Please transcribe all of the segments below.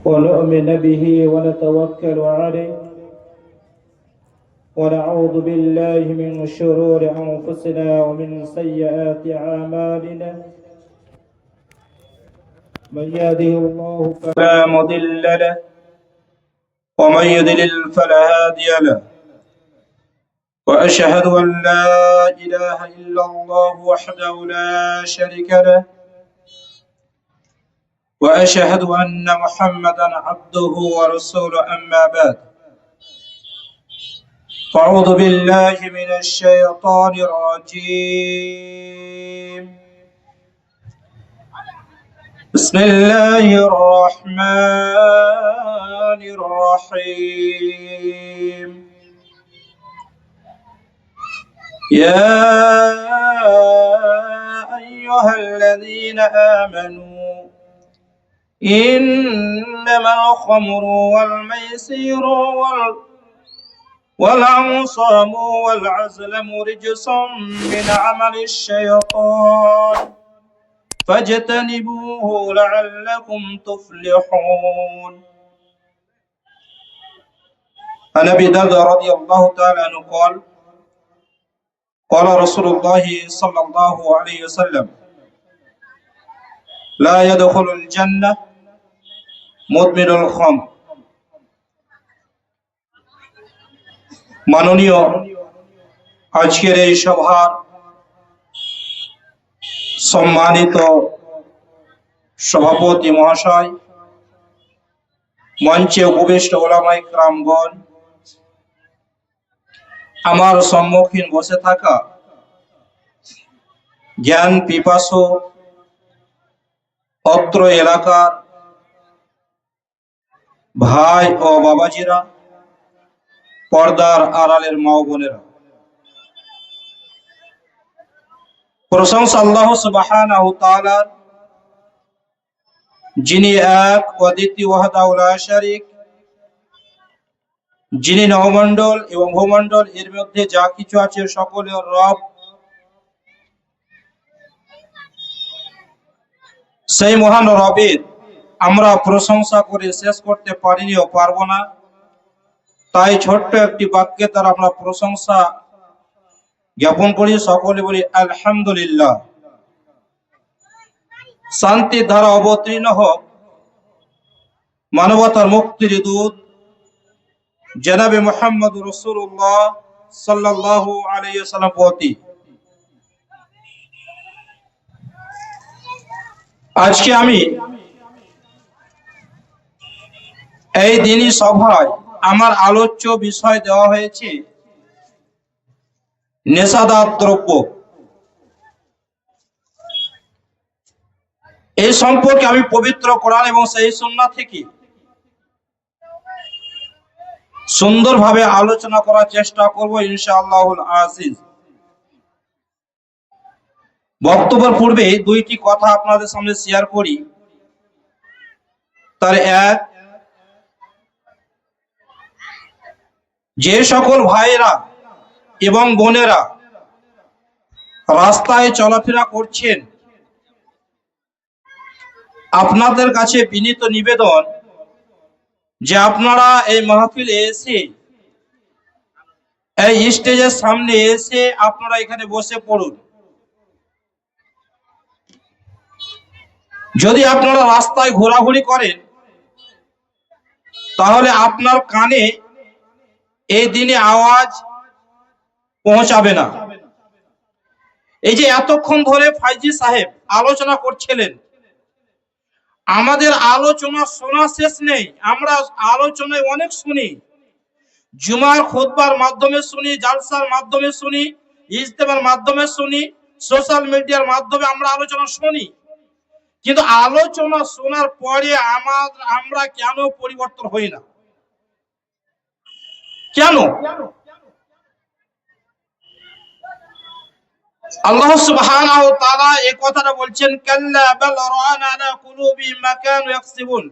ونؤمن به ونتوكل عليه ونعوذ بالله من شرور أنفسنا ومن سيئات أعمالنا من يهده الله فلا مضل له ومن يضلل فلا هادي له وأشهد أن لا إله إلا الله وحده لا شريك له وأشهد أن محمدا عبده ورسوله أما بعد أعوذ بالله من الشيطان الرجيم بسم الله الرحمن الرحيم يا أيها الذين آمنوا إنما الخمر والميسر والأنصاب والأزلام رجس من عمل الشيطان فاجتنبوه لعلكم تفلحون. عن أبي درداء رضي الله تعالى عنه قال قال رسول الله صلى الله عليه وسلم لا يدخل الجنة مدمن الخمر. মাননীয় আজকের এই সভার সম্মানিত সভাপতি মহাশয়, মঞ্চে উপবিষ্ট ওলামায়ে কেরামগণ, আমার সম্মুখীন বসে থাকা জ্ঞান পিপাসু অত্র এলাকার ভাই ও বাবাজিরা, পর্দার আড়ালের মা ও বোনেরা, প্রশংসা আল্লাহ সুবহানাহু ওয়া তাআলার, যিনি এক অদ্বিতীয় ওয়াহদাহু লা শারীক, যিনি নবমণ্ডল এবং ভূমণ্ডল এর মধ্যে যা কিছু আছে সকলের রব। সেই মহান রবের আমরা প্রশংসা করে শেষ করতে পারিনি ও পারবো না। তাই ছোট্ট একটি বাক্যে তার আমরা প্রশংসা জ্ঞাপন করি, সকলে বলি আলহামদুলিল্লাহ। শান্তির ধারা অবতীর্ণ হোক মানবতার মুক্তির দূত জনাবে মুহাম্মদ রাসূলুল্লাহ সাল্লাল্লাহু আলাইহি ওয়াসাল্লাম প্রতি। আজকে আমি এই দিনই সভায় আমার আলোচ্য বিষয় দেওয়া হয়েছে নেশাদার দ্রব্য। এই সম্পর্কে আমি পবিত্র কোরআন এবং সেই সুন্নাহ থেকে সুন্দরভাবে আলোচনা করার চেষ্টা করব ইনশাআল্লাহুল আজিজ। বক্তব্যের পূর্বে দুইটি কথা আপনাদের সামনে শেয়ার করি। তার এক, যে সকল ভাইয়েরা এবং বোনেরা রাস্তায় চলাফেরা করছেন, আপনাদের কাছে বিনীত নিবেদন যে আপনারা এই মাহফিলে এসে, এই স্টেজের সামনে এসে আপনারা এখানে বসে পড়ুন। যদি আপনারা রাস্তায় ঘোরাঘুরি করেন তাহলে আপনার কানে এই দিনে আওয়াজ পৌঁছাবে না। এই যে এতক্ষণ ধরে ফাইজি সাহেব আলোচনা করছিলেন, আমাদের আলোচনা শোনা শেষ নেই। আমরা আলোচনায় অনেক শুনি, জুমার খুতবার মাধ্যমে শুনি, জালসার মাধ্যমে শুনি, ইজতেমার মাধ্যমে শুনি, সোশ্যাল মিডিয়ার মাধ্যমে আমরা আলোচনা শুনি। কিন্তু আলোচনা শোনার পরে আমরা কেন পরিবর্তন হই না? কেন? আল্লাহ সুবহানাহু ওয়া তাআলা এই কথাটা বলছেন, কাল্লা বাল রানা আলা কুলুবিহিম মা কানু ইয়াকসিবুন।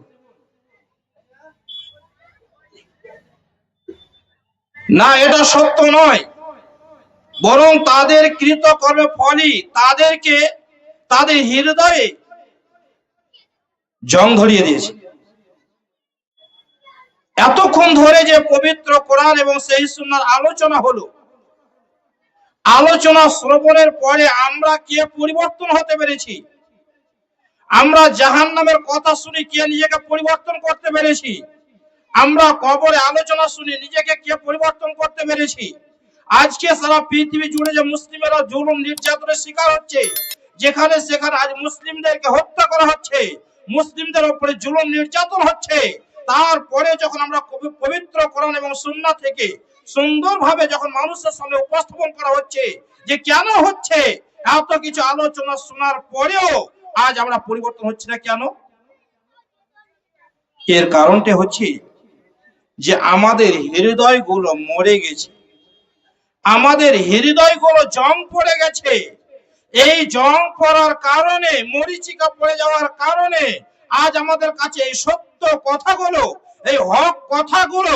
না, এটা সত্য নয়, বরং তাদের কৃতকর্মের ফলই তাদেরকে তাদের হৃদয়ে জং ধরিয়ে দিয়েছে। এতক্ষণ ধরে যে পবিত্র কোরআন এবং সেই সুন্নাহর আলোচনা হলো, আলোচনা শ্রবণের পরে আমরা কে পরিবর্তন হতে পেরেছি? আমরা জাহান্নামের কথা শুনি কে নিজেকে পরিবর্তন করতে পেরেছি? আমরা কবরে আলোচনা শুনি নিজেকে কে পরিবর্তন করতে পেরেছি? আজকে সারা পৃথিবী জুড়ে যে মুসলিমেরা জুলুম নির্যাতনের শিকার হচ্ছে, যেখানে সেখানে আজ মুসলিমদেরকে হত্যা করা হচ্ছে, মুসলিমদের উপরে জুলুম নির্যাতন হচ্ছে, তারপরে যখন আমরা পবিত্র কোরআন এবং সুন্নাহ থেকে সুন্দরভাবে যখন মানুষের সামনে উপস্থাপন করা হচ্ছে যে কেন হচ্ছে, এত কিছু আলোচনা শোনার পরেও আজ আমরা পরিবর্তন হচ্ছে না কেন? এর কারণটা হচ্ছে যে আমাদের হৃদয়গুলো মরে গেছে, আমাদের হৃদয়গুলো জং পড়ে গেছে। এই জং পড়ার কারণে, মরিচিকা পড়ে যাওয়ার কারণে আজ আমাদের কাছে এই সত্য কথাগুলো, এই হক কথাগুলো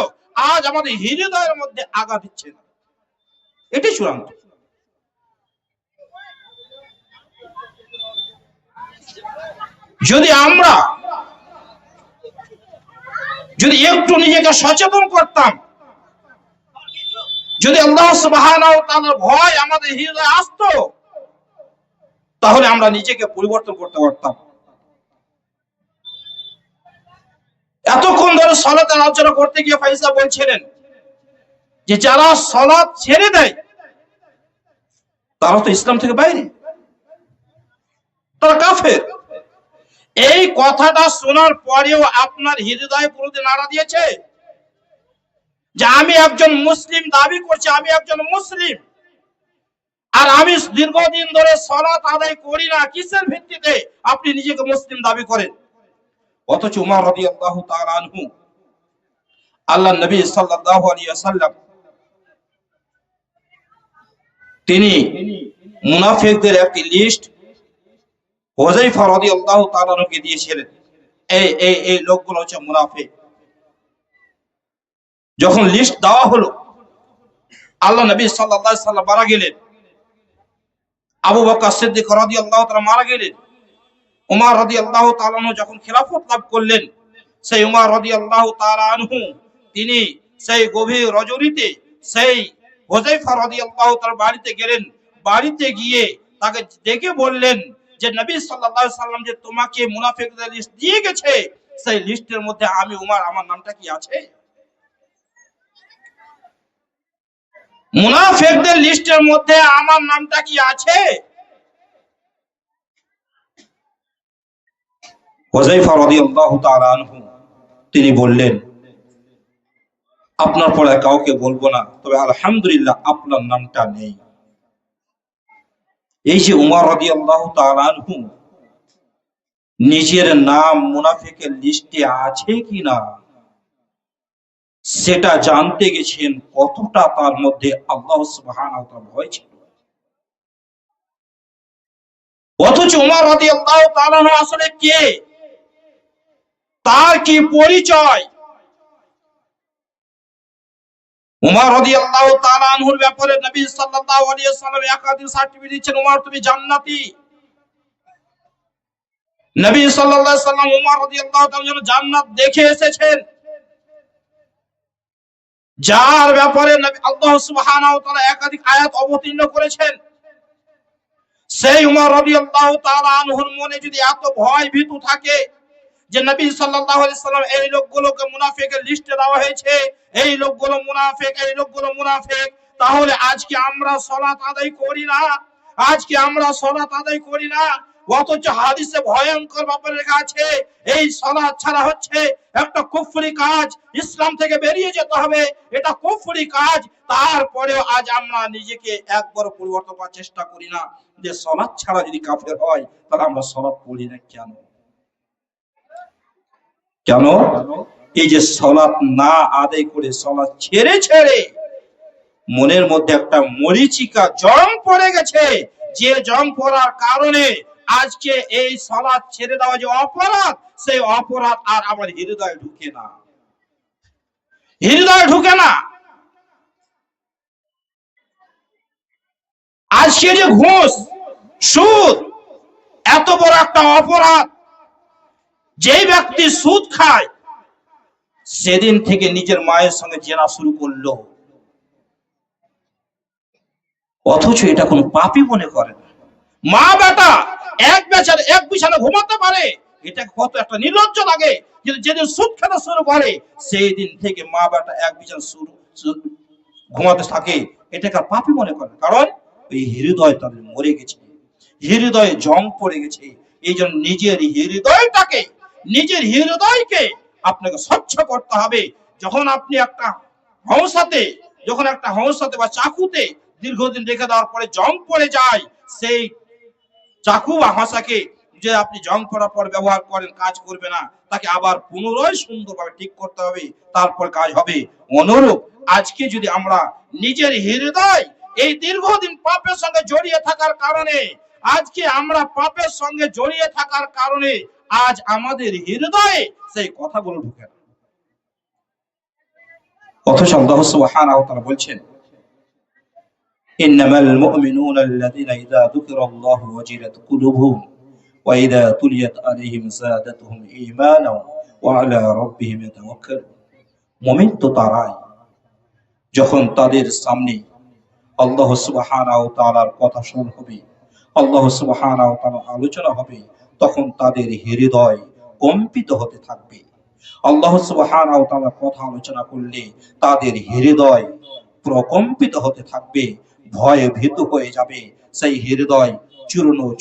আজ আমাদের হৃদয়ের মধ্যে আঘাত দিচ্ছে না। এটি চূড়ান্ত। যদি একটু নিজেকে সচেতন করতাম, যদি আল্লাহ সুবহানাহু ওয়া তাআলার ভয় আমাদের হৃদয়ে আসতো, তাহলে আমরা নিজেকে পরিবর্তন করতে পারতাম। এতক্ষণ ধরে সালাতের আলোচনা করতে গিয়ে ফাইজা বলছিলেন যে যারা সালাত ছেড়ে দেয় তারা তো ইসলাম থেকে বাইরে, তারা কাফের। এই কথাটা শোনার পরেও আপনার হৃদয় পুরোদিন নাড়া দিয়েছে যে আমি একজন মুসলিম দাবি করছি, আমি একজন মুসলিম, আর আমি দীর্ঘদিন ধরে সালাত আদায় করি না। কিসের ভিত্তিতে আপনি নিজেকে মুসলিম দাবি করেন? অথচ উমর রাদিয়াল্লাহু তাআলা আনহু, আল্লাহর নবী সাল্লাল্লাহু আলাইহি ওয়াসাল্লাম, তিনি মুনাফিকদের একটি লিস্ট হুযায়ফা রাদিয়াল্লাহু তাআলা আনহুকে দিয়েছিলেন। এই লোকগুলো হচ্ছে মুনাফিক। যখন লিস্ট দেওয়া হলো, আল্লাহ নবী সাল্লাল্লাহু আলাইহি ওয়াসাল্লাম মারা গেলেন, আবু বকর সিদ্দিক রাদিয়াল্লাহু তাআলা মারা গেলেন, উমর রাদিয়াল্লাহু তাআলা আনহু যখন খেলাফত লাভ করলেন, সেই উমর রাদিয়াল্লাহু তাআলা আনহু তিনি সেই গভীর রজনীতে সেই হুযায়ফা রাদিয়াল্লাহু তাআলা বাড়িতে গেলেন। বাড়িতে গিয়ে তাকে ডেকে বললেন যে নবী সাল্লাল্লাহু আলাইহি সাল্লাম যে তোমাকে মুনাফিকদের লিস্ট দিয়ে গেছে, সেই লিস্টের মধ্যে আমি উমর, আমার নামটা কি আছে? মুনাফিকদের লিস্টের মধ্যে আমার নামটা কি আছে? হুযায়ফা রাদিয়াল্লাহু তাআলা আনহু তিনি বললেন, আপনার পরে কাউকে বলবো না, তবে আলহামদুলিল্লাহ আপনার নামটা নেই। এই যে উমর রাদিয়াল্লাহু তাআলা আনহু নিজের নাম মুনাফিকের লিস্টে আছে কিনা সেটা জানতে গেছেন, কতটা তার মধ্যে আল্লাহ সুবহানাহু ওয়া তাআলার ভয় ছিল। অথচ উমর রাদিয়াল্লাহু তাআলা আসলে কে, তার কি পরিচয়? উমর রাদিয়াল্লাহু তাআলা আনহুর ব্যাপারে নবী সাল্লাল্লাহু আলাইহি ওয়াসাল্লাম একাধিক সার্টিফিকেট দিয়েছেন, উমর তুমি জান্নাতি। নবী সাল্লাল্লাহু আলাইহি ওয়াসাল্লাম উমর রাদিয়াল্লাহু তাআলা জান্নাত দেখে এসেছেন, যার ব্যাপারে নবী আল্লাহ সুবহানাহু ওয়া তাআলা একাধিক আয়াত অবতীর্ণ করেছেন। সেই উমর রাদিয়াল্লাহু তাআলা আনহুর মনে যদি এত ভয় ভীতু থাকে যে নবী সাল্লাল্লাহু আলাইহি ওয়াসাল্লাম এই লোকগুলোকে মুনাফিকের লিস্টে দেওয়া হয়েছে, এই লোকগুলো মুনাফিক, এই লোকগুলো মুনাফিক, তাহলে আজকে আমরা সালাত আদায় করি না, আজকে আমরা সালাত আদায় করি না। অথচ হাদিসে ভয়ঙ্কর ব্যাপার লেখা আছে, এই সালাত ছাড়া হচ্ছে একটা কুফরি কাজ, ইসলাম থেকে বেরিয়ে যেতে হবে, এটা কুফরি কাজ। তারপরেও আজ আমরা নিজেকে একবার পরিবর্তন করার চেষ্টা করি না যে সালাত ছাড়া যদি কাফের হয় তাহলে আমরা সালাত পড়ি না কেন? কেন? এই যে সালাত না আদায় করে, সালাত ছেড়ে ছেড়ে মনের মধ্যে একটা মরিচিকা জং পড়ে গেছে, যে জং পড়ার কারণে আজকে এই সালাত ছেড়ে দেওয়া যে অপরাধ, সেই অপরাধ আর আমার হৃদয়ে ঢুকে না, হৃদয়ে ঢুকে না। আজকে যে ঘুষ, সুদ এত বড় একটা অপরাধ, যেই ব্যক্তি সুদ খায় সেদিন থেকে নিজের মায়ের সঙ্গে জেনা শুরু করলো, অথচ এটা কোনো পাপই মনে করে না। মা বেটা এক বিছানা ঘুমাতে পারে, এটা কত একটা নির্লজ্জ লাগে। কিন্তু যেদিন সুদ খেতে শুরু করে সেই দিন থেকে মা বেটা এক বিছানা ঘুমাতে থাকে, এটাকে পাপই মনে করে। কারণ ওই হৃদয় তাদের মরে গেছে, হৃদয়ে জং পড়ে গেছে। এই জন্য নিজের হৃদয়কে আপনাকে স্বচ্ছ করতে হবে। যখন আপনি একটা হংসাতে বা চাকুতে দীর্ঘদিন রেখে দেওয়ার পরে জং পড়ে যায়, সেই চাকু বা হাসাকে যে আপনি জং পড়ার পর ব্যবহার করেন, কাজ করবে না, তাকে আবার পুনরায় সুন্দরভাবে ঠিক করতে হবে, তারপর কাজ হবে। অনুরূপ আজকে যদি আমরা নিজের হৃদয় এই দীর্ঘদিন পাপের সঙ্গে জড়িয়ে থাকার কারণে আজ আমাদের হৃদয়ে সেই কথাগুলো ঢুকে না। অথচ আল্লাহ সুবহানাহু ওয়া তাআলা বলছেন, ইন্নামাল মুমিনুনা আল্লাযীনা ইযা যুকিরাল্লাহু ওয়াজিলাত কুলুবুহুম ওয়া ইযা তুলিয়াত আলাইহিম যাদাতুহুম ঈমানাও ওয়া আলা রাব্বিহিম ইয়াতাওয়াক্কালুন। মুমিন তো তারাই যখন তাদের সামনে আল্লাহ সুবহানাহু ওয়া তাআলার কথা শোনা হবে, আল্লাহ সুবহানাহু ওয়া তাআলার আলোচনা হবে, তখন তাদের হৃদয় কম্পিত হতে থাকবে। আল্লাহ সুবহানাহু ওয়া তাআলার কথা আলোচনা করলে তাদের হৃদয় প্রকম্পিত হতে থাকবে, ভয়ে ভীত হয়ে যাবে, সেই হৃদয়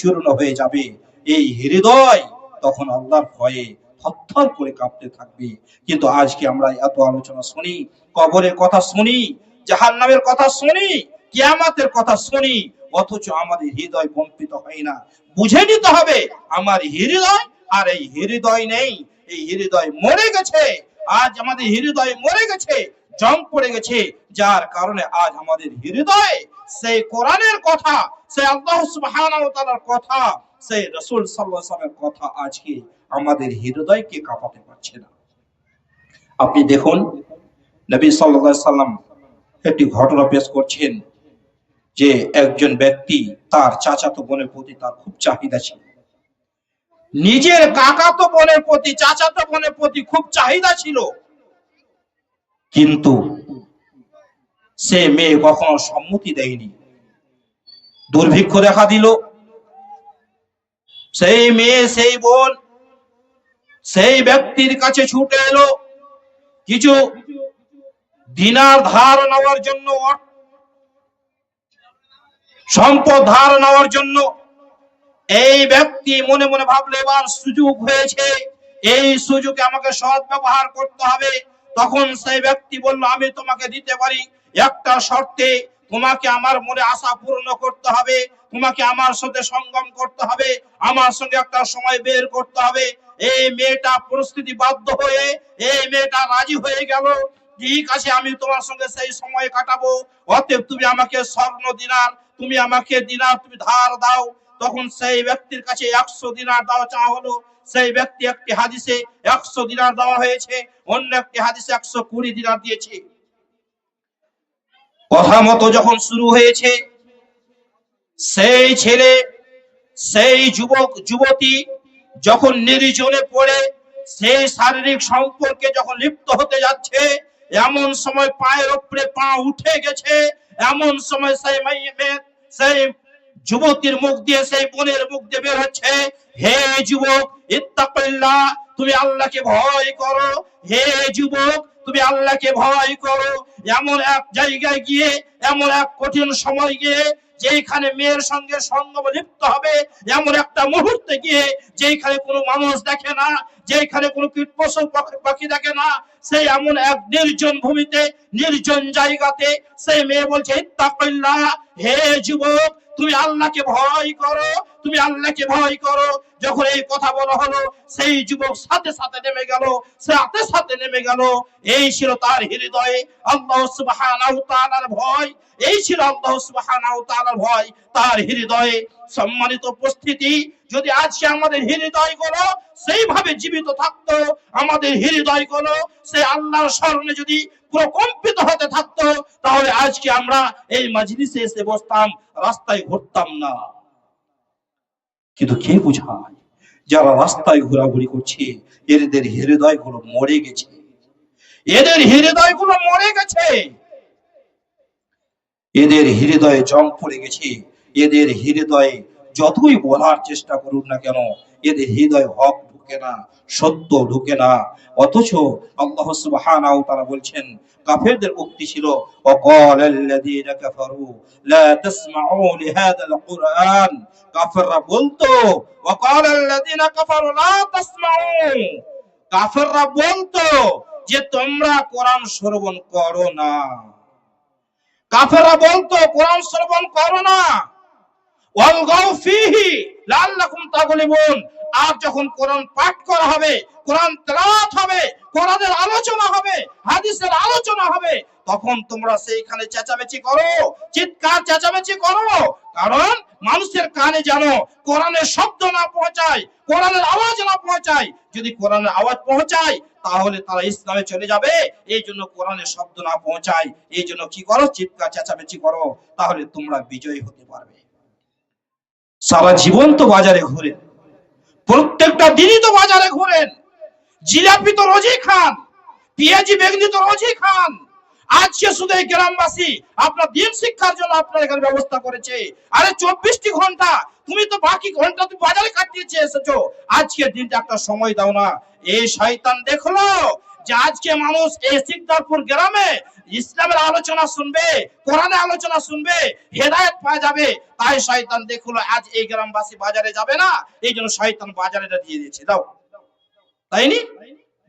চূর্ণ হয়ে যাবে। এই হৃদয় তখন আল্লাহর ভয়ে থরথর করে কাঁপতে থাকবে। কিন্তু আজকে আমরা এত আলোচনা শুনি, কবরের কথা শুনি, জাহান্নামের কথা শুনি, কিয়ামতের কথা শুনি, অথচ আমাদের হৃদয় কম্পিত হয় না। বুঝে নিতে হবে আমার হৃদয় আর এই হৃদয় নেই, এই হৃদয় মরে গেছে। আজ আমাদের হৃদয় মরে গেছে, জং পড়ে গেছে, যার কারণে আজ আমাদের হৃদয়ে সেই কোরআনের কথা, সেই আল্লাহ সুবহানাহু ওয়া তাআলার কথা, সেই রাসূল সাল্লাল্লাহু আলাইহি ওয়াসাল্লামের কথা আজকে আমাদের হৃদয়কে কাঁপাতে পারছে না। আপনি দেখুন, নবী সাল্লাল্লাহু আলাইহি ওয়াসাল্লাম একটি ঘটনা পেশ করছেন যে একজন ব্যক্তি, তার চাচাতো বোনের প্রতি তার খুব চাহিদা ছিল। নিজের কাকাতো বোনের প্রতি, চাচাতো বোনের প্রতি খুব চাহিদা ছিল, কিন্তু সে মেয়ে কখনো সম্মতি দেয়নি। দুর্ভিক্ষ দেখা দিল, সেই মেয়ে, সেই বোন সেই ব্যক্তির কাছে ছুটে এলো কিছু দিনার ধার নেওয়ার জন্য, সম্পদ ধার নেওয়ার জন্য। এই ব্যক্তি মনে মনে ভাবলে, এবার সুযোগ হয়েছে, এই সুযোগে আমাকে সৎ ব্যবহার করতে হবে। তখন সেই ব্যক্তি বলল, আমি তোমাকে দিতে পারি, একটা শর্তে। তোমাকে আমার মনে আশা পূর্ণ করতে হবে, তোমাকে আমার সাথে সঙ্গম করতে হবে, আমার সঙ্গে একটা সময় বের করতে হবে। এই মেয়েটা পরিস্থিতি বাধ্য হয়ে এই মেয়েটা রাজি হয়ে গেল, ঠিক আছে আমি তোমার সঙ্গে সেই সময় কাটাবো, অতএব তুমি আমাকে স্বর্ণ দিনার, তুমি আমাকে দিনার তুমি ধার দাও। তখন সেই ব্যক্তির কাছে 100 দিনার দেওয়া চাওয়া হলো। সেই ব্যক্তি একটি হাদিসে 100 দিনার দেওয়া হয়েছে, অন্য একটি হাদিসে 120 দিনার দিয়েছে। কথা মতো যখন শুরু হয়েছে, সেই ছেলে, সেই যুবক যুবতী যখন নির্জনে পড়ে সেই শারীরিক সম্পর্কে যখন লিপ্ত হতে যাচ্ছে, এমন সময় পায়ের উপরে পা উঠে গেছে, এমন সময় সেই যুবতীর মুখ দিয়ে, সেই বোনের মুখ দিয়ে বের হচ্ছে, হে যুবক ইত্তাকিল্লাহ, তুমি আল্লাহকে ভয় করো, হে যুবক তুমি আল্লাহকে ভয় করো। এমন এক জায়গায় গিয়ে, এমন এক কঠিন সময় গিয়ে, যেখানে মেয়ের সঙ্গে সঙ্গম লিপ্ত হবে, এমন একটা মুহূর্তে গিয়ে যেখানে কোনো মানুষ দেখে না, যেখানে কোনো কীট পশু পাখি দেখে না, সেই এমন এক নির্জন ভূমিতে, নির্জন জায়গাতে সেই মেয়ে বলছে, ইত্তাকিল্লাহ, হে যুবক তুমি আল্লাহকে ভয় করো, তুমি আল্লাহকে ভয় করো। যখন এই কথা বলা হলো, সেই যুবক সাথে সাথে নেমে গেল। এই ছিল তার হৃদয়ে আল্লাহ সুবহানাহু ওয়া তাআলার ভয়, এই ছিল আল্লাহ সুবহানাহু ওয়া তাআলার ভয় তার হৃদয়ে। সম্মানিত উপস্থিতি, যদি আজকে আমাদের হৃদয়গুলো সেইভাবে জীবিত থাকতো, আমাদের হৃদয়গুলো সেই আল্লাহর স্মরণে যদি প্রকম্পিত হতে থাকতো, তাহলে আজকে আমরা এই মাজলিসে এসে বসতাম, রাস্তায় ঘুরতাম না। কিন্তু কে বোঝায়, যারা রাস্তায় ঘোরাঘুরি করছে এদের হৃদয়গুলো মরে গেছে, এদের হৃদয়গুলো মরে গেছে, এদের হৃদয়ে জং পড়ে গেছে। এদের হৃদয়ে যতই বলার চেষ্টা করুন না কেন, এদের হৃদয় হক ঢুকে না, সত্য ঢুকে না। অথচ আল্লাহ সুবহানাহু ওয়া তাআলা বলছেন, কাফেরদের উক্তি ছিল, ওয়াকালাল্লাযীনা কাফারু লা তাসমাউ লিহাযাল কুরআন। কাফেররা বলতো, ওয়াকালাল্লাযীনা কাফারু লা তাসমাউ, কাফেররা বলতো যে তোমরা কোরআন শ্রবণ করো না। কাফেররা বলতো কোরআন শ্রবণ করো না, ওয়ালগাউ ফীহি লাআল্লাকুম তাগলিবুন। আর যখন কোরআন পাঠ করা হবে, কোরআন তেলাওয়াত হবে, কোরআনের আলোচনা হবে, হাদিসের আলোচনা হবে, তখন তোমরা সেইখানে চেঁচামেচি করো, চিৎকার চেঁচামেচি করো। কারণ মানুষের কানে যেন কোরআনের শব্দ না পৌঁছায়, কোরআনের আওয়াজ না পৌঁছায়। যদি কোরআনের আওয়াজ পৌঁছায় তাহলে তারা ইসলামে চলে যাবে। এই জন্য কোরআনের শব্দ না পৌঁছায়, এই জন্য কি করো, চিৎকার চেঁচামেচি করো, তাহলে তোমরা বিজয়ী হতে পারবে। সারা জীবন তো বাজারে ঘুরেন, প্রত্যেকটা দিনই তো বাজারে ঘুরেন, জিলাপি তো রোজই খান, পেঁয়াজি বেগনি তো রোজই খান। আজকে শুধু এই গ্রামবাসী আপনার দিন শিক্ষার জন্য আপনার এখানে ব্যবস্থা করেছে। আরে 24টি ঘন্টা তুমি তো বাকি ঘন্টা তুমি বাজারে কাটিয়েছে এসেছো, আজকে দিনটা একটা সময় দাও না। এই শয়তান দেখলো যে আজকে মানুষ এই সিকদারপুর গ্রামে ইসলামের আলোচনা শুনবে, কোরআনের আলোচনা শুনবে, হেদায়েত পাওয়া যাবে। তাই শয়তান দেখলো আজ এই গ্রামবাসী বাজারে যাবে না, এই জন্য শয়তান বাজারে দিয়ে দিয়েছে। দাও, তাইনি?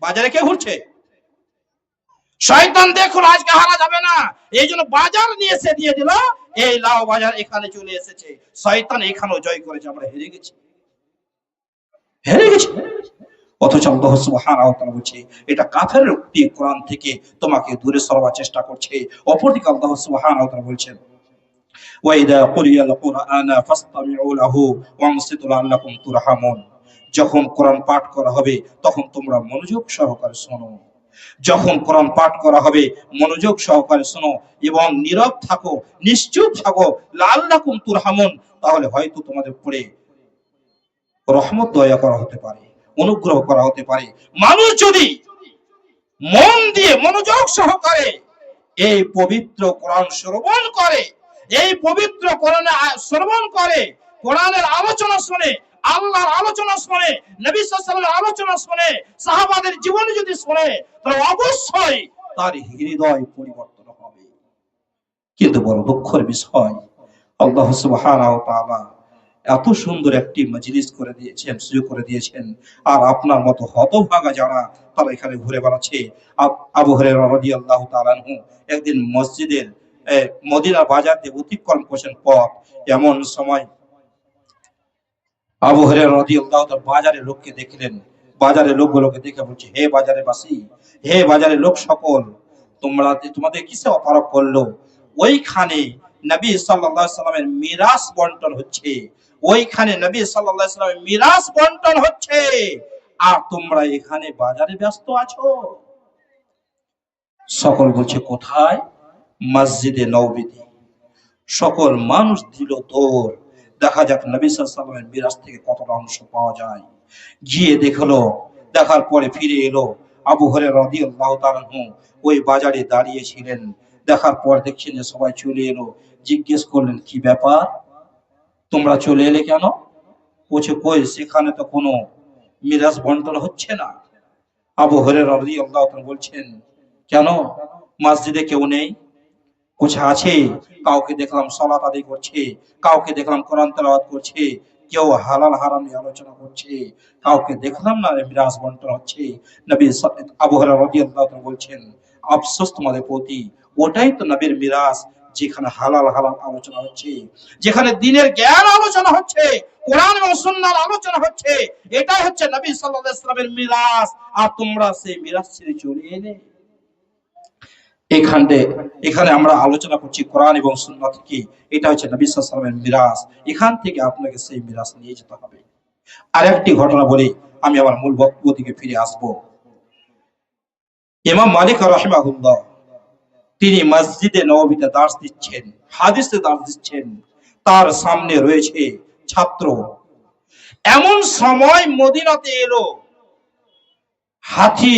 বাজারে কে ঘুরছে? শয়তান দেখলো আজকে হারা যাবে না, এই জন্য বাজার নিয়ে এসে দিয়ে দিল। এই লাও বাজার এখানে চলে এসেছে, শয়তান এখানেও জয় করেছে, আমরা হেরে গেছি, হেরে গেছি। অথচ আল্লাহ সুবহানাহু ওয়া তাআলা বলছে এটা কাফেরের উক্তি, কোরআন থেকে তোমাকে দূরে সরাবার চেষ্টা করছে। অপরদিকে আল্লাহ সুবহানাহু ওয়া তাআলা বলছেন, ওয়াইদা কুরিয়াল কুরআনা ফাসতামিউ লাহু ওয়ানসিতু লাআল্লাকুম তুরহামুন। যখন কোরআন পাঠ করা হবে তখন তোমরা মনোযোগ সহকারে শোনো। যখন কোরআন পাঠ করা হবে মনোযোগ সহকারে শোনো এবং নীরব থাকো, নিশ্চুপ থাকো। লাআল্লাকুম তুরহামুন, তাহলে হয়তো তোমাদের উপরে রহমত দয়া করা হতে পারে, অনুগ্রহ করা হতে পারে। মানুষ যদি মন দিয়ে মনোযোগ সহকারে এই পবিত্র কোরআন শ্রবণ করে, এই পবিত্র কোরআন শ্রবণ করে, কোরআনের আলোচনা শুনে, আল্লাহর আলোচনা শুনে, নবী সাল্লাল্লাহু আলাইহি ওয়াসাল্লামের আলোচনা শুনে, সাহাবাদের জীবনী যদি শুনে, তাহলে অবশ্যই তার হৃদয় পরিবর্তন হবে। কিন্তু বড় দুঃখের বিষয়, আল্লাহ সুবহানাহু ওয়া তাআলা এত সুন্দর একটি মজলিস করে দিয়েছেন, সুযোগ করে দিয়েছেন, আর আপনার মতো হতভাগা যারা তারা এখানে ঘুরে বেড়াচ্ছে। আবু হুরায়রা রাদিয়াল্লাহু তাআলা আনহু একদিন মসজিদের মদিনা বাজার দিয়ে অতিক্রম করছেন পথ। এমন সময় আবু হুরায়রা রাদিয়াল্লাহু তাআলা বাজারের লোককে দেখলেন, বাজারের লোকগুলোকে দেখে বলছে, হে বাজারে বাসী, হে বাজারের লোক সকল, তোমাদের কিসে অপরাধ করলো? ওইখানে নবী সাল্লাল্লাহু আলাইহি সাল্লামের মিরাস বন্টন হচ্ছে, ওইখানে নবী সাল্লাল্লাহু আলাইহি সাল্লামের মিরাস বন্টন হচ্ছে, আর তোমরা এখানে বাজারে ব্যস্ত আছো। সকল বলছে কোথায়? মসজিদে নববীতে। সকল মানুষ দিল দৌড়, দেখা যাক নবী সাল্লাল্লাহু আলাইহি সাল্লামের মিরাস থেকে কতটা অংশ পাওয়া যায়। গিয়ে দেখলো, দেখার পরে ফিরে এলো। আবু হুরায়রা রাদিয়াল্লাহু তাআলা আনহু ওই বাজারে দাঁড়িয়ে ছিলেন। দেখার পর দেখছেন যে সবাই চলে এলো। জিজ্ঞেস করলেন, কি ব্যাপার, তোমরা চলে এলে কেন? বলছে, কই সেখানে তো কোনো মিরাস বন্টন হচ্ছে না। আবু হুরায়রা রাদিয়াল্লাহু তাআলা বলছেন, কেন মসজিদে কেউ নেই? বলছে, আছে, কাউকে দেখলাম সালাত আদায় করছে, কাউকে দেখলাম কোরআন তেলাওয়াত করছে, কেউ হালাল হারাম নিয়ে আলোচনা করছে, কাউকে দেখলাম না মিরাস বন্টন হচ্ছে। নবী আবু হুরায়রা রাদিয়াল্লাহু তাআলা বলছেন, আফসোস তোমাদের প্রতি, ওটাই তো নবীর মিরাস, যেখানে হালাল হারাম আলোচনা হচ্ছে, যেখানে দ্বীনের জ্ঞান আলোচনা হচ্ছে, কোরআন এবং সুন্নাহর আলোচনা হচ্ছে, এটাই হচ্ছে নবী সাল্লাল্লাহু আলাইহি ওয়াসাল্লামের মিরাস। আর তোমরা সেই মিরাস ছেড়ে চলে এলে। এখানে আমরা আলোচনা করছি কোরআন এবং সুন্নাহ থেকে, এটা হচ্ছে নবী সাল্লাল্লাহু আলাইহি ওয়াসাল্লামের মিরাস। এখান থেকে আপনাকে সেই মিরাস নিয়ে যেতে হবে। আরেকটি ঘটনা বলি, আমি আমার মূল বক্তব্য থেকে ফিরে আসব। ইমাম মালিক রাহিমাহুল্লাহ তিনি মসজিদে নববীতে দার্স দিচ্ছেন, হাদিসে দার্স দিচ্ছেন, তার সামনে রয়েছে ছাত্র। এমন সময় মদিনাতে এলো হাতি,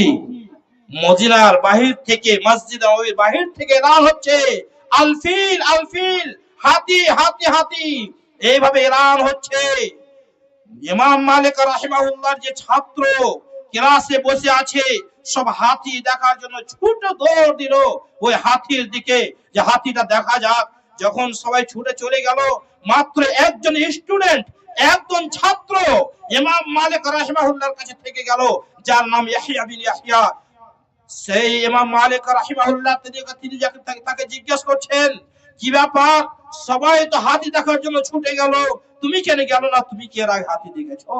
মদিনার বাহির থেকে, মসজিদ নববীর বাহির থেকে এলান হচ্ছে, আলফিল আলফিল, হাতি হাতি হাতি, এইভাবে এলান হচ্ছে। ইমাম মালিক রাহিমাহুল্লাহর যে ছাত্র ক্লাসে বসে আছে, সব হাতি দেখার জন্য ছুটে দৌড় দিল ওই হাতির দিকে, যে হাতিটা দেখা যাক। যখন সবাই ছুটে চলে গেল, মাত্র একজন স্টুডেন্ট, একজন ছাত্র ইমাম মালিক রাহিমাহুল্লাহর কাছে থেকে গেল, যার নাম ইয়াহইয়া বিন ইয়াহইয়া। সেই ইমাম মালিক রাহিমাহুল্লাহ তিনি তাকে জিজ্ঞেস করছেন, কি ব্যাপার, সবাই তো হাতি দেখার জন্য ছুটে গেল, তুমি কেন গেল না? তুমি কি এর আগে হাতি দেখেছো?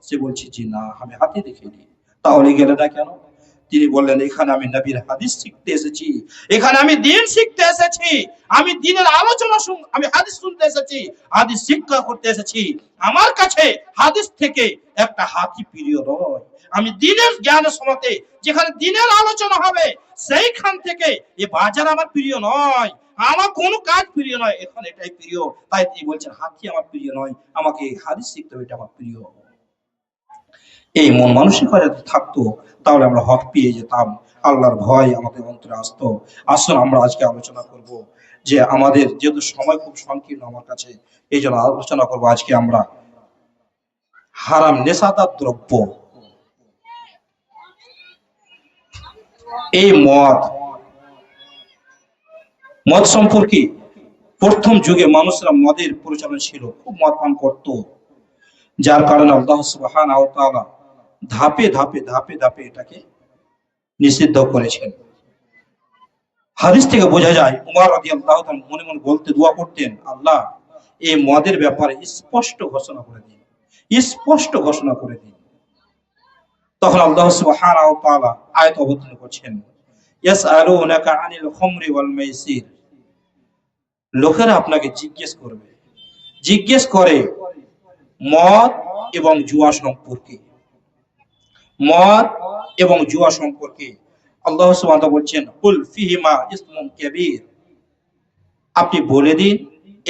সে বলছে, জি না, আমি হাতি দেখিনি। তাহলে গেলে না কেন? তিনি বললেন, এখানে আমি নবীর হাদিস শিখতে এসেছি, এখানে আমি দিন শিখতে এসেছি, আমি দিনের আলোচনা আমি হাদিস শুনতে এসেছি, হাদিস শিক্ষা করতে এসেছি। আমার কাছে হাদিস থেকে একটা হাতি প্রিয় নয়। আমি দিনের জ্ঞান শোনাতে, যেখানে দিনের আলোচনা হবে, সেইখান থেকে এ বাজার আমার প্রিয় নয়, আমার কোনো কাজ প্রিয় নয়, এখন এটাই প্রিয়। তাই তিনি বলছেন, হাতি আমার প্রিয় নয়, আমাকে হাদিস শিখতে হবে, এটা আমার প্রিয়। এই মন মানসিকতা যদি থাকতো, তাহলে আমরা হক পেয়ে যেতাম, আল্লাহর ভয় আমাদের অন্তরে আসতো। আসুন আমরা আজকে আলোচনা করব, যে আমাদের যেহেতু সময় খুব সংকীর্ণ আমার কাছে, এই জন্য আলোচনা করবো আজকে আমরা হারাম নেশাদার দ্রব্য, এই মদ সম্পর্কে। প্রথম যুগে মানুষরা মদের প্রচলন ছিল, খুব মদ পান করত, যার কারণে আল্লাহ সুবহানাহু ওয়া তাআলা ধাপে ধাপে ধাপে ধাপে এটাকে নিষিদ্ধ করেছেন। হাদিস থেকে বোঝা যায়, উমর রাদিয়াল্লাহু তাআলা মনে মনে বলতে দোয়া করতেন, আল্লাহ এই মদের ব্যাপারে স্পষ্ট ঘোষণা করে দিন, স্পষ্ট ঘোষণা করে দিন। তখন আল্লাহ সুবহানাহু ওয়া তাআলা আয়াত অবতীর্ণ করছেন, ইয়াসআলুনাকা আনিল খামরি ওয়াল মাইসির। লোকেরা আপনাকে জিজ্ঞেস করে মদ এবং জুয়া সম্পর্কে, মদ এবং জুয়া সম্পর্কে। আল্লাহ সুবহানাহু ওয়া তাআলা বলছেন, কুল ফিহিমা ইসমুন কাবীর, আপনি বলে দিন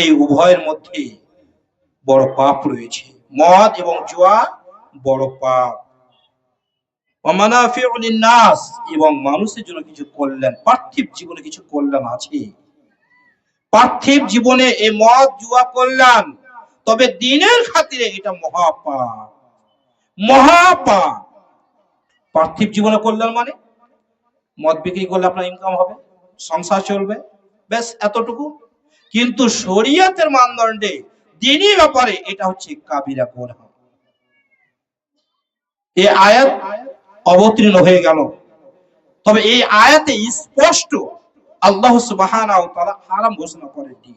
এই উভয়ের মধ্যে বড় পাপ রয়েছে, মদ এবং জুয়া বড় পাপ। ওয়া মানাফিউ লিন-নাস, এবং মানুষের জন্য কিছু কল্যাণ, পার্থিব জীবনে কিছু কল্যাণ আছে। পার্থিব জীবনে এই মদ জুয়া কল্যাণ, তবে দিনের খাতিরে এটা মহাপাপ, মহাপাপ। পার্থিব জীবনে কল্যাণ মানে মদ বিক্রি করলে আপনার ইনকাম হবে, সংসার চলবে, ব্যাস এতটুকু। কিন্তু শরীয়তের মানদণ্ডে দ্বীনি ব্যাপারে এটা হচ্ছে কাবিরা গুনাহ। এই আয়াত অবতীর্ণ হয়ে গেল, তবে এই আয়াতে স্পষ্ট আল্লাহ সুবহানাহু ওয়া তাআলা হারাম ঘোষণা করেননি।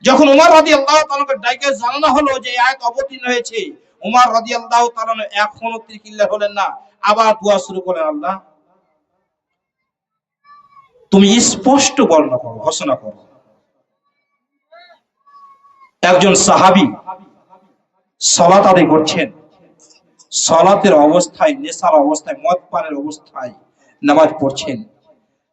যখন উমর রাদিয়াল্লাহু তাআলাকে ডাকে জানানো হলো যে এই আয়াত অবতীর্ণ হয়েছে, উমর রাদিয়াল্লাহু তাআলা এখনো ত্রিকিল্লা হলেন না, আবার দোয়া শুরু করলেন, আল্লাহ তুমি স্পষ্ট বর্ণনা করো, ঘোষণা করো। একজন সাহাবী সালাত আদায় করছেন, সালাতের অবস্থায়, নেশার অবস্থায়, মদ পানের অবস্থায় নামাজ পড়ছেন।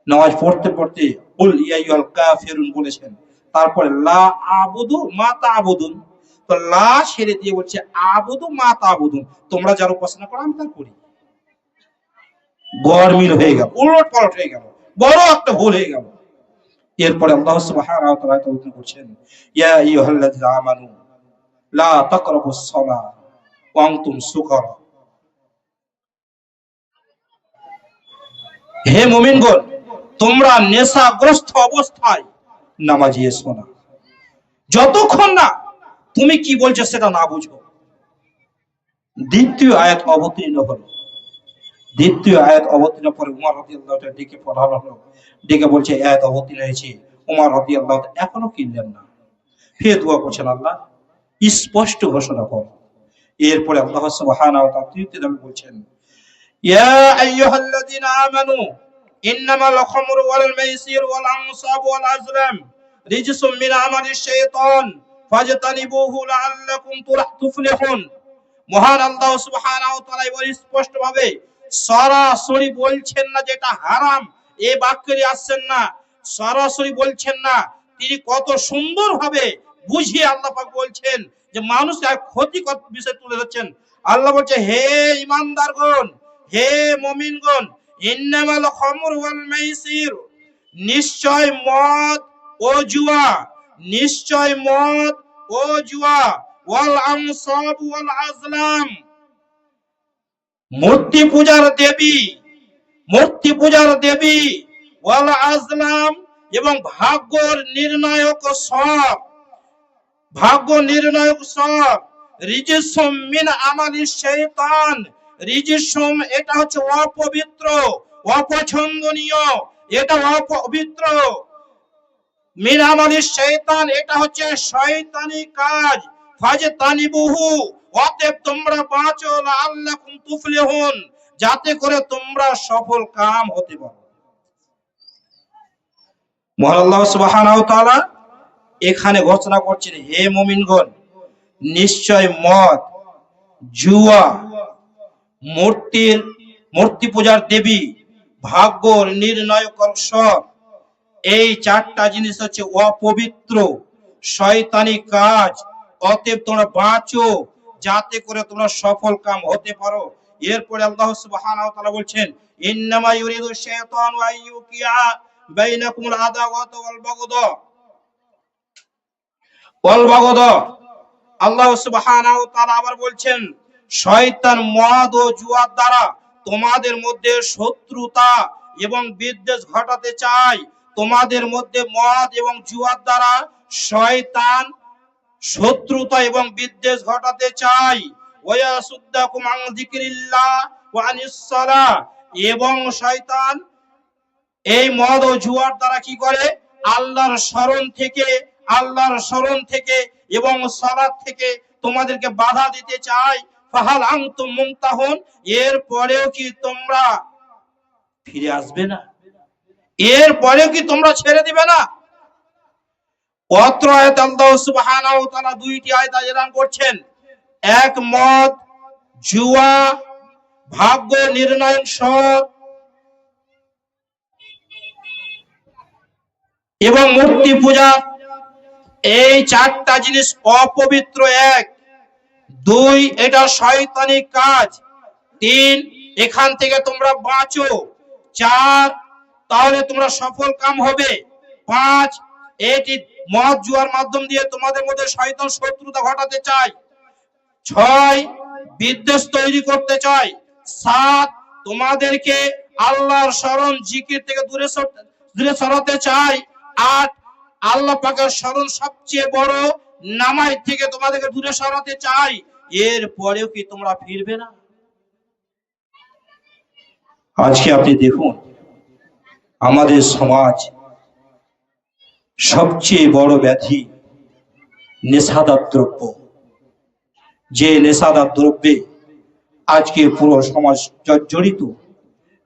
নামাজ পড়তে পড়তে কুল ইয়া আইয়ুহাল কাফিরুন বলেছেন, তারপরে লা আবুদু মা তা'বুদুন, তো লা ছেড়ে দিয়ে বলছে আবুদু মা তা'বুদুন, তোমরা যার উপাসনা করো আমি তার করি। গরমিল হয়ে গেল, উলটপালট হয়ে গেল, বড় একটা ভুল হয়ে গেল। এরপরে আল্লাহ সুবহানাহু ওয়া তাআলা তাওজীহ করছেন, ইয়া আইয়ুহাল্লাযীনা আমানু লা তাকরাবুস সালাহ ওয়া আনতুম সুকারা। হে মুমিনগণ, তোমরা নেশাগ্রস্ত অবস্থায় নামাজে এসো না, যতক্ষণ না তুমি কি বলছো সেটা না বুঝো। দ্বিতীয় আয়াত অবতীর্ণ হলো, দ্বিতীয় আয়াত অবতীর্ণ পরে উমর রাদিয়াল্লাহু তাআলা ডেকে পড়ানো হলো, ডেকে বলছে আয়াত অবতীর্ণ হয়েছে। উমর রাদিয়াল্লাহু তাআলা এখনো কিনলেন না, ফের দোয়া করছেন, আল্লাহ স্পষ্ট ঘোষণা করো। এরপরে আল্লাহ সুবহানাহু ওয়া তাআলা তৃতীয় ধাপে বলছেন, ইয়া আইয়ুহাল্লাযীনা আমানু ইন্নামাল খামরু ওয়াল মাইসির ওয়াল আনসাব ওয়াল আজলাম রিজসুম মিন আমালিশ শাইতান ফাজতানিবুহু লাআল্লাকুম তুফলিহুন। মহান আল্লাহ সুবহানাহু ওয়া তাআলা বলেন স্পষ্টভাবে, সরাসরি বলছেন না যেটা হারাম, এই বাক্যে আসছেন না, সরাসরি বলছেন না, তিনি কত সুন্দরভাবে বুঝিয়ে আল্লাহ পাক বলছেন যে মানুষের ক্ষতিকর বিষয় তুলে ধরছেন। আল্লাহ বলছে, হে ঈমানদারগণ, হে মুমিনগণ, ইন্নামাল খামরু ওয়াল মাইসির, নিশ্চয় মদ ও জুয়া, নিশ্চয় মদ ও জুয়া, ওয়াল আনসাব ওয়াল আজলাম, মূর্তি পূজার দেবী, মূর্তি পূজার দেবী, ওয়াল আজলাম, এবং ভাগ্য নির্ণায়ক সব, ভাগ্য নির্ণায়ক সব, রিজিসুম মিন আমালি শাইতান, রিজিসুম এটা হচ্ছে অপবিত্র, অপছন্দনীয়, এটা অপবিত্র, মিন আমালি শাইতান এটা হচ্ছে শয়তানি কাজ, ফাজতানিবুহু অতএব তোমরা বাঁচো, লাআল্লাকুম তুফলিহুন যাতে করে তোমরা সফল কাম হতে পারো। মহান আল্লাহ সুবহানাহু ওয়া তাআলা এখানে ঘোষণা করছেন, হে মুমিনগণ, নিশ্চয় মদ, জুয়া, মূর্তি পূজার দেবী, ভাগ্য নির্ণায়ক সব, এই চারটা জিনিস হচ্ছে অপবিত্র শয়তানি কাজ, অতএব তোমরা বাঁচো যাতে করে তোমরা সফল কাম হতে পারো। এরপরে আল্লাহ সুবহানাহু ওয়া তাআলা বলছেন, ইন্নামা ইউরিদু শাইতানু আইয়ুকিয়া বাইনাকুমুল আদাওয়াতা ওয়াল বাগদা। আল্লাহ সুবহানাহু ওয়া তাআলা আবার বলছেন, শয়তান মদ ও জুয়ার দ্বারা তোমাদের মধ্যে শত্রুতা এবং বিদ্বেষ ঘটাতে চায়, তোমাদের মধ্যে মদ এবং জুয়ার দ্বারা শয়তান শত্রুতা এবং বিদ্বেষ ঘটাতে চায়, ওয়ায়াসুদ্দাকুম আন যিকরিল্লাহ ওয়া আনিস সালাহ, এবং শয়তান এই মদ ও জুয়ার দ্বারা কি করে, আল্লাহর স্মরণ থেকে এবং সালাত থেকে তোমাদেরকে বাধা দিতে চায়। ফাহাল আনতুম মুনতাহুন, এর পরেও কি তোমরা ফিরে আসবে না, এর পরেও কি তোমরা ছেড়ে দিবে না। অত্র আয়াতে আল্লাহ সুবহানাহু ওয়া তাআলা দুইটি আয়াত এলান করছেন, এক মদ জুয়া ভাগ্য নির্ণয়ক সব এবং মূর্তি পূজা, এই চারটা জিনিস অপবিত্র, এক, দুই এটা শয়তানি কাজ, তিন এখান থেকে তোমরা বাঁচো, চার তাহলে তোমরা সফল কাম হবে, পাঁচ এটি মদ জুয়ার মাধ্যম দিয়ে তোমাদের মধ্যে শয়তান শত্রুতা ঘটাতে চায়, ছয় বিদ্বেষ তৈরি করতে চায়, সাত তোমাদেরকে আল্লাহর স্মরণ জিকির থেকে দূরে সরাতে চায়, আট আল্লাহ পাকের স্মরণ সবচেয়ে বড় নামাজ থেকে তোমাদেরকে দূরে সরাতে চাই। এর পরেও কি তোমরা ফিরবে না। আজকে আপনি দেখুন আমাদের সমাজ সবচেয়ে বড় ব্যাধি নেশাদার দ্রব্য, যে নেশাদার দ্রব্যে আজকে পুরো সমাজ জর্জরিত,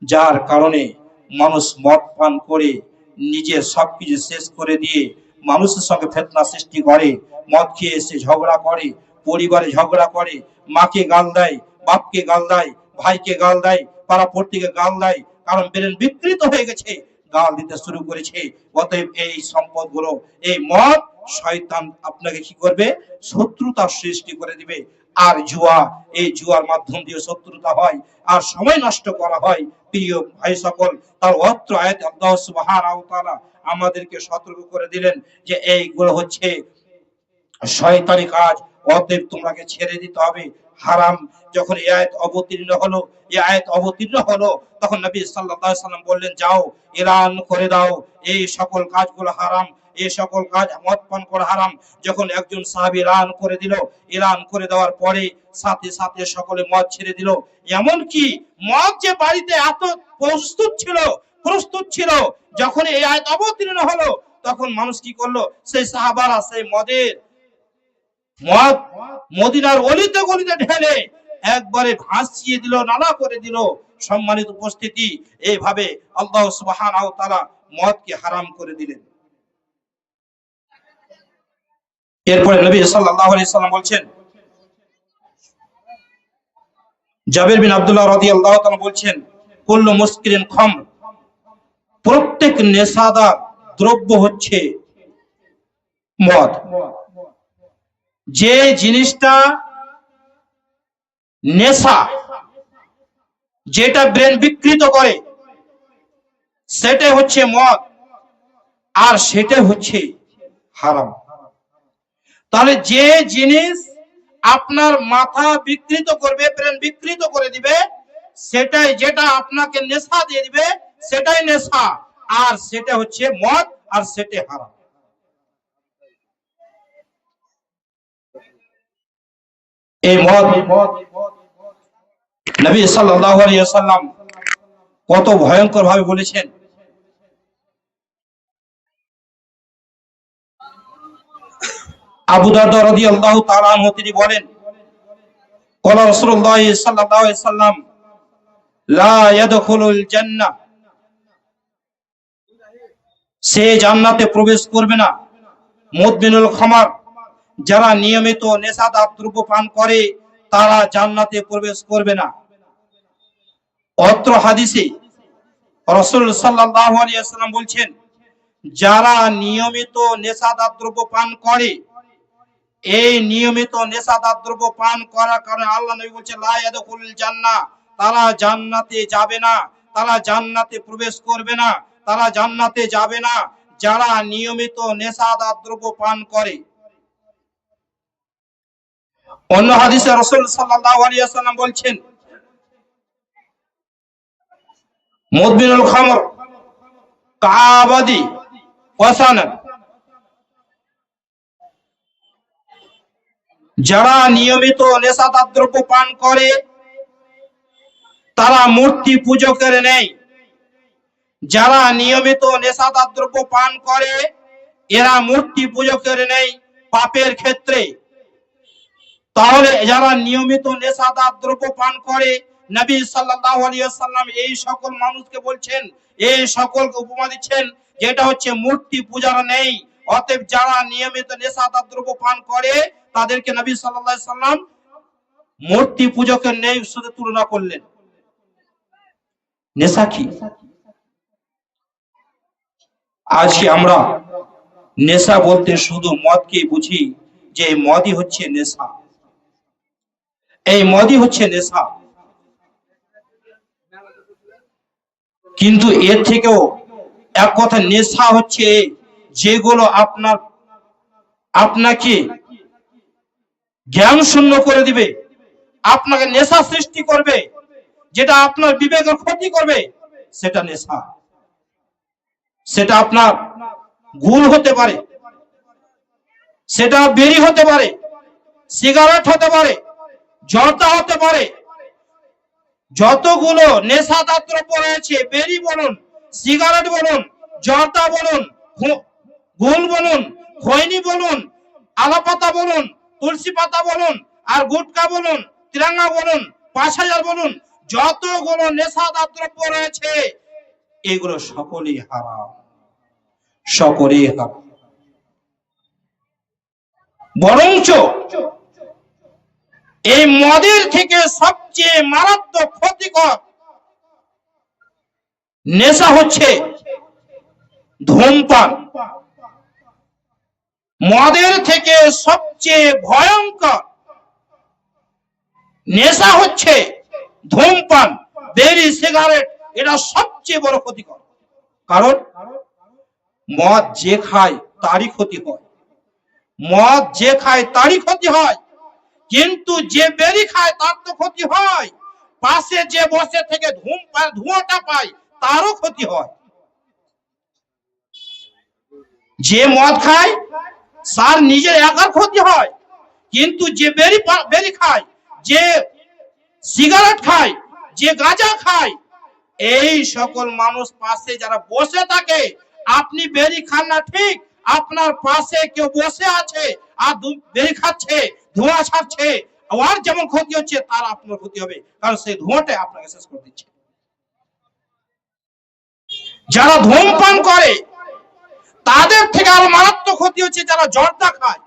যার কারণে মানুষ মদ পান করে নিজের সবকিছু শেষ করে দিয়ে মানুষের সঙ্গে ফিতনা সৃষ্টি করে, মদ খেয়ে এসে ঝগড়া করে, পরিবারে ঝগড়া করে, মাকে গাল দেয়, বাপকে গাল দেয়, ভাইকে গাল দেয়, পাড়া পড়তিকে গাল দেয়, কারণ ব্রেন বিকৃত হয়ে গেছে, গাল দিতে শুরু করেছে। অতএব এই সম্পদগুলো, এই মদ, শয়তান আপনাকে কি করবে, শত্রুতার সৃষ্টি করে দিবে। আর জুয়া, এই জুয়ার মাধ্যম দিয়ে শত্রুতা হয় আর সময় নষ্ট করা হয়। প্রিয় ভাই সকল, তার অত্র আয়াতে আল্লাহ সুবহানাহু ওয়া তাআলা আমাদেরকে সতর্ক করে দিলেন যে এইগুলো হচ্ছে শয়তানি কাজ, অতএব তোমাকে ছেড়ে দিতে হবে। হারাম যখন এই আয়াত অবতীর্ণ হলো তখন নবী সাল্লাল্লাহু আলাইহি সাল্লাম বললেন, যাও এলান করে দাও এই সকল কাজগুলো হারাম, এই সকল কাজ, মদ পান করা হারাম। যখন একজন সাহাবী এলান করে দেওয়ার পরে সাথে সাথে সকলে মদ ছেড়ে দিল। এমন কি মদ যে বাড়িতে এত প্রস্তুত ছিল, যখন এই আয়াত অবতীর্ণ হলো তখন মানুষ কি করলো, সেই সাহাবারা সেই মদ মদিনার অলিতে গলিতে ঢেলে একবারে ভাসিয়ে দিল, নালা করে দিল। সম্মানিত উপস্থিতি, এইভাবে আল্লাহ সুবহানাহু ওয়া তাআলা মদকে হারাম করে দিলেন। এরপরে নবী সাল্লাল্লাহু আলাইহি সাল্লাম বলছেন, জাবির বিন আব্দুল্লাহ রাদিয়াল্লাহু তাআলা বলছেন, কুল্লু মুসকিরিন খামর, প্রত্যেক নেশাদার দ্রব্য হচ্ছে মদ। যে জিনিসটা নেশা, যেটা ব্রেন বিকৃত করে, সেটাই হচ্ছে মদ, আর সেটাই হচ্ছে হারাম। তাহলে যে জিনিস আপনার মাথা বিকৃত করবে, ব্রেন বিকৃত করে দিবে, সেটাই, যেটা আপনাকে নেশা দিয়ে দিবে, সেটাই নেশা, আর সেটা হচ্ছে মদ, আর সেটাই হারাম। এই মদ নবী সাল্লাল্লাহু আলাইহি ওয়াসাল্লাম কত ভয়ঙ্কর ভাবে বলেছেন। আবু দারদা রাদিয়াল্লাহু তাআলা আনহু তিনি বলেন, ক্বালা রাসূলুল্লাহ সাল্লাল্লাহু আলাইহি ওয়াসাল্লাম, লা ইয়াদখুলুল জান্নাহ, সে জান্নাতে প্রবেশ করবে না, মুদমিনুল খামার, যারা নিয়মিত নেশাদার দ্রব্য পান করে তারা জান্নাতে প্রবেশ করবে না। অত্র হাদিসে রাসূল সাল্লাল্লাহু আলাইহি ওয়াসাল্লাম বলছেন, যারা নিয়মিত নেশাদার দ্রব্য পান করে, এই নিয়মিত নেশাদার দ্রব্য পান করার কারণে আল্লাহ নবী বলছেন, লা ইয়াদখুলুল জান্নাহ, তারা জান্নাতে যাবে না, তারা জান্নাতে প্রবেশ করবে না, তারা জান্নাতে যাবে না, যারা নিয়মিত নেশাদার দ্রব্য পান করে। অন্য হাদিসে রাসূল সাল্লাল্লাহু আলাইহি ওয়াসাল্লাম বলছেন, মুদমিনুল খামর কাবাদি ওয়াসানান, যারা নিয়মিত নেশাদার দ্রব্য পান করে তারা মূর্তি পূজকের নেই। যারা নিয়মিত নেশাদার দ্রব্য পান করে এরা মূর্তি পূজকের নেই পাপের ক্ষেত্রে। তাহলে যারা নিয়মিত নেশাদার দ্রব্য পান করে, নবী সাল্লাল্লাহু আলাইহি ওয়াসাল্লাম এই সকল মানুষকে বলছেন, এই সকলকে উপমা দিচ্ছেন, যেটা হচ্ছে মূর্তি পূজার নেই। অতএব যারা নিয়মিত নেশাদার দ্রব্য পান করে তাদেরকে নবী সাল্লাল্লাহু আলাইহি ওয়াসাল্লাম মূর্তি পূজকের নেই সাথে তুলনা করলেন। নেশা কি? আজকে আমরা নেশা বলতে শুধু মদকে বুঝি, যে এই মদই হচ্ছে নেশা, এই মদই হচ্ছে নেশা। কিন্তু এর থেকেও এক কথা, নেশা হচ্ছে যেগুলো আপনাকে জ্ঞান শূন্য করে দিবে, আপনাকে নেশা সৃষ্টি করবে, যেটা আপনার বিবেকের ক্ষতি করবে, সেটা নেশা। সেটা আপনার গুল হতে পারে, সেটা বেরি হতে পারে, সিগারেট হতে পারে, জর্দা হতে পারে, যতগুলো নেশাদার দ্রব্য রয়েছে, বেরি বলুন, সিগারেট বলুন, জর্দা বলুন, গুল বলুন, খৈনি বলুন, আলাপাতা বলুন, তুলসী পাতা বলুন, আর গুটকা বলুন, তিরাঙ্গা বলুন, ৫০০০ বলুন, যতগুলো নেশাদার দ্রব্য রয়েছে এগুলো সকলেই হারাম, সকলেই হারাম। বরঞ্চ এই মদের থেকে সবচেয়ে মারাত্মক ক্ষতিকর নেশা হচ্ছে ধূমপান। মদের থেকে সবচেয়ে ভয়ঙ্কর নেশা হচ্ছে ধূমপান, বেরি, সিগারেট, এটা সবচেয়ে বড় ক্ষতিকর। কারণ মদ যে খায় তারই ক্ষতি হয়, মদ যে খায় তারই ক্ষতি হয়, কিন্তু যে বেরি খায় তার তো ক্ষতি হয়, পাশে যে বসে থেকে ধোঁয়াটা পায় তারও ক্ষতি হয়। যে মদ খায় তার নিজের একার ক্ষতি হয়, কিন্তু যে বেরি খায়, যে সিগারেট খায়, যে গাঁজা খায়, এই সকল মানুষ পাশে যারা বসে থাকে, আপনি বেরি খান না ঠিক, আপনার পাশে কেউ বসে আছে আর বেরি খাচ্ছে, ধোঁয়া ছাড়ছে, আর যেমন ক্ষতি হচ্ছে তার আপনার ক্ষতি হবে, কারণ সেই ধোঁয়াটাই আপনাকে শেষ করে দিচ্ছে। যারা ধূমপান করে তাদের থেকে আরো মারাত্মক ক্ষতি হচ্ছে যারা জর্দা খায়,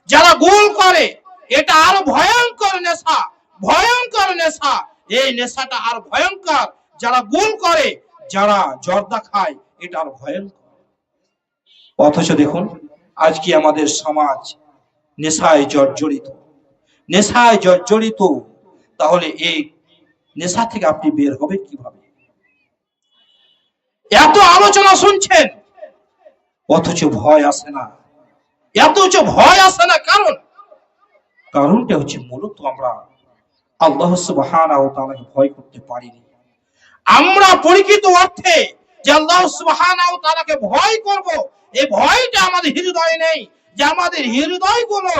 যারা গুল করে, এটা আরো ভয়ঙ্কর নেশা, ভয়ঙ্কর নেশা। এই নেশাটা আর ভয়ঙ্কর যারা গুল করে, যারা জর্দা খায়, এটা আর ভয়ঙ্কর। অথচ দেখুন আজকে আমাদের সমাজ নেশায় জর্জরিত, নেশায় জর্জরিত। তাহলে এই নেশা থেকে আপনি বের হবেন কিভাবে? এত আলোচনা শুনছেন, অথচ ভয় আসে না, অথচ ভয় আসে না। কারণটা হচ্ছে মূলত আমরা আল্লাহ সুবহানাহু ওয়া তাআলাকে ভয় করতে পারিনি। আমরা পরিচিত অর্থে যে আল্লাহ সুবহানাহু ওয়া তাআলাকে ভয় করব, এই ভয়টা আমাদের হৃদয়ে নেই। যে আমাদের হৃদয়গুলো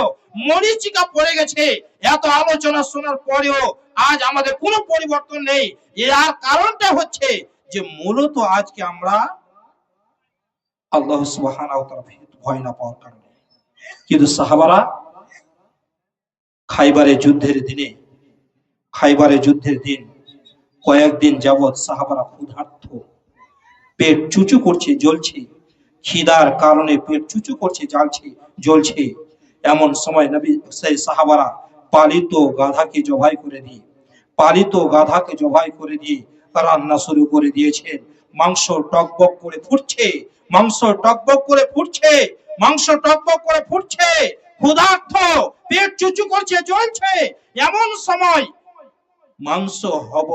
মরীচিকা পড়ে গেছে, এত আলোচনা শোনার পরেও আজ আমাদের কোনো পরিবর্তন নেই। এর কারণটা হচ্ছে যে মূলত আজকে আমরা আল্লাহ সুবহানাহু ওয়া তাআলাকে ভয় না পাওয়ার কারণে। কিন্তু সাহাবারা খাইবারের যুদ্ধের দিন কয়েকদিন যাবৎ সাহাবারা ক্ষুধার্ত, পেট চুচু করছে, জ্বলছে, খিদার কারণে পেট চুচু করছে, জ্বলছে। এমন সময় নবী সেই সাহাবারা পালিত গাধাকে জবাই করে দিয়ে রান্না শুরু করে দিয়েছেন। মাংস টকবক করে ফুটছে, ক্ষুধার্ত, পেট চুচু করছে, জ্বলছে। এমন সময় মাংস হব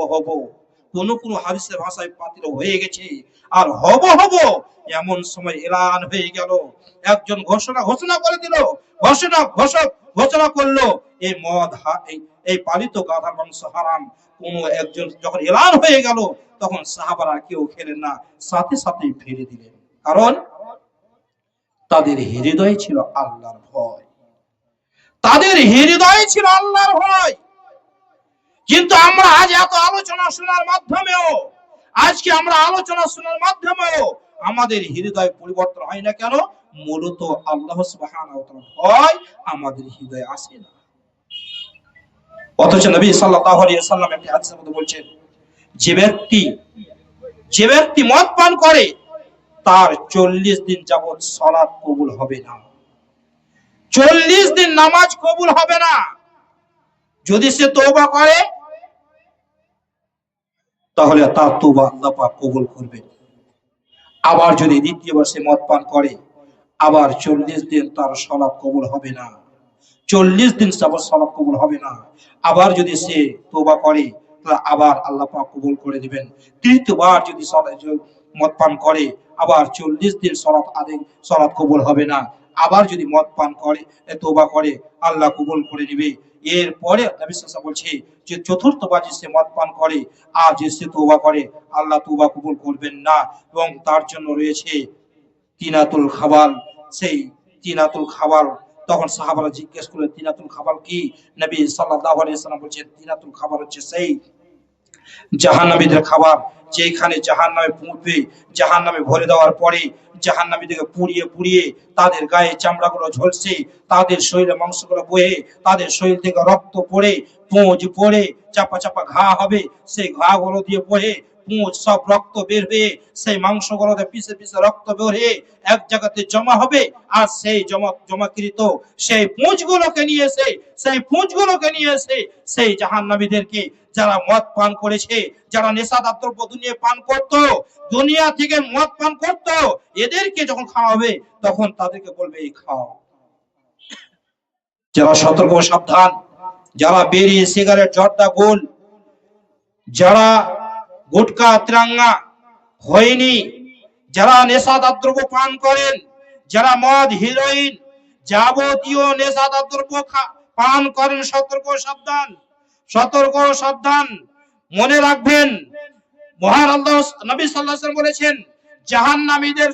কোন হাদিসের ভাষায় পাতিল হয়ে গেছে, আর হব এমন সময় এলান হয়ে গেল। একজন ঘোষণা করে দিল, ঘোষণা করলো এই পালিত গাধার মাংস হারাম। কোন একজন যখন এলান হয়ে গেল, তখন সাহাবারা কেউ খেলেন না, সাথে সাথেই ফেলে দিলেন। কারণ তাদের হৃদয়ে ছিল আল্লাহর ভয়। কিন্তু আমরা আজ এত আলোচনা শোনার মাধ্যমেও আমাদের হৃদয় পরিবর্তন হয় না কেন? মূলত আল্লাহ সুবহানাহু ওয়া তাআলার ভয় আমাদের হৃদয়ে আসে না। অথচ নবী সাল্লাল্লাহু আলাইহি ওয়াসাল্লাম একটি হাদিসের মধ্যে বলছেন, যে ব্যক্তি মদ পান করে তার 40 দিন যাবত সালাত কবুল হবে না, 40 দিন নামাজ কবুল হবে না। যদি সে তওবা করে তাহলে তার তওবা আল্লাহ পাক কবুল করবেন। আবার যদি দ্বিতীয়বার সে মদ পান করে, আবার 40 দিন তার সালাত কবুল হবে না, 40 দিন সালাত কবুল হবে না। আবার যদি সে তওবা করে, তাহলে আবার আল্লাহ পাক কবুল করে দিবেন। তৃতীয়বার যদি মদ পান করে, আবার 40 দিন সালাত কবুল হবে না। আবার যদি মদ পান করে, তওবা করে, আল্লাহ কবুল করে দিবে। এরপরে নবী সাল্লাল্লাহু আলাইহি ওয়াসাল্লাম বলছে যে চতুর্থবার যে সে মদ পান করে আর যে সে তওবা করে, আল্লাহ তওবা কবুল করবেন না, এবং তার জন্য রয়েছে তিনাতুল খাবাল। সেই তিনাতুল খাবাল, তখন সাহাবারা জিজ্ঞেস করলেন তিনাতুল খাবাল কি? নবী সাল্লাল্লাহু আলাইহি ওয়াসাল্লাম বলেছেন তিনাতুল খাবার হচ্ছে সেই জাহান্নামীদের খাবার, যেখানে জাহান্নামে পুঁতবে, জাহান্নামে ভরে দেওয়ার পরে জাহান্নামীদেরকে পুড়িয়ে তাদের গায়ে চামড়াগুলো ঝলসে, তাদের শরীরে মাংসগুলো বয়ে, তাদের শরীর থেকে রক্ত পড়ে, পুঁজ পড়ে, চাপা ঘা হবে, সেই ঘাগুলো দিয়ে বয়ে পুঁজ সব রক্ত বের হয়ে সেই মাংসগুলোতে পিছে রক্ত বের হয়ে এক জায়গাতে জমা হবে। আর সেই জমাকৃত সেই পুঁজগুলোকে নিয়ে এসে সেই জাহান্নামীদেরকে, যারা মদ পান করেছে, যারা নেশাদার দ্রব্য দুনিয়া থেকে মদ পান করত, এদেরকে যখন খাওয়া হবে তখন তাদেরকে বলবে এই খাও। যারা সতর্ক সাবধান, যারা বেরি, সিগারেট, জর্দা, গোল, যারা গুটকা, তিরাঙ্গা, খৈনি, যারা নেশাদার দ্রব্য পান করেন, যারা মদ, হিরোইন, যাবতীয় নেশাদার দ্রব্য পান করেন, সতর্ক সাবধান। মনে রাখবেন, মহান আল্লাহ নবী সাল্লাল্লাহু আলাইহি ওয়াসাল্লাম বলেছেন জাহান্নামীদের,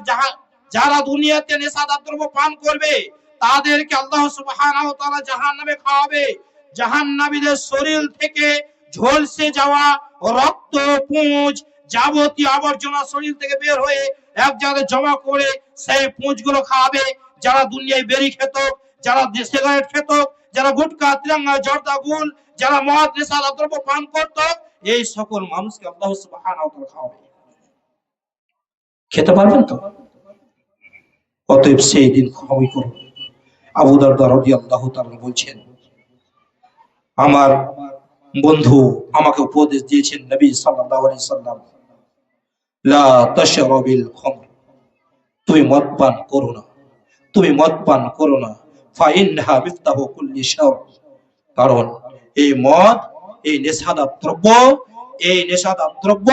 যারা দুনিয়াতে নেশাদার দ্রব্য পান করবে তাদেরকে আল্লাহ সুবহানাহু ওয়া তাআলা জাহান্নামে খাওয়াবে। জাহান্নামীদের শরীর থেকে ঝলসে যাওয়া রক্ত, পুঁজ, যাবতীয় আবর্জনা শরীর থেকে বের হয়ে এক জায়গায় জমা করে সেই পুঁজগুলো খাওয়াবে। যারা দুনিয়ায় বেরি খেত, যারা সিগারেট খেত, যারা গুটকা, তিরাঙ্গা, জর্দা, গুল, যারা মদ, নেশাদার দ্রব্য পান করত, এই সকল মানুষকে আল্লাহ সুবহানাহু ওয়া তাআলা খাওয়াবে। খেতে পারবেন তো? অতএব সেই দিন ক্ষমা করুন। আবু দারদা রাদিয়াল্লাহু তাআলা বলছেন, আমার বন্ধু আমাকে উপদেশ দিয়েছেন নবী সাল্লাল্লাহু আলাইহি সাল্লাম, লা তাশরাবিল খামর, তুমি মদ পান করো না, ফা ইনহা মিফতাহু কুল্লি শার, কারণ এই মদ, এই নেশাদার দ্রব্য,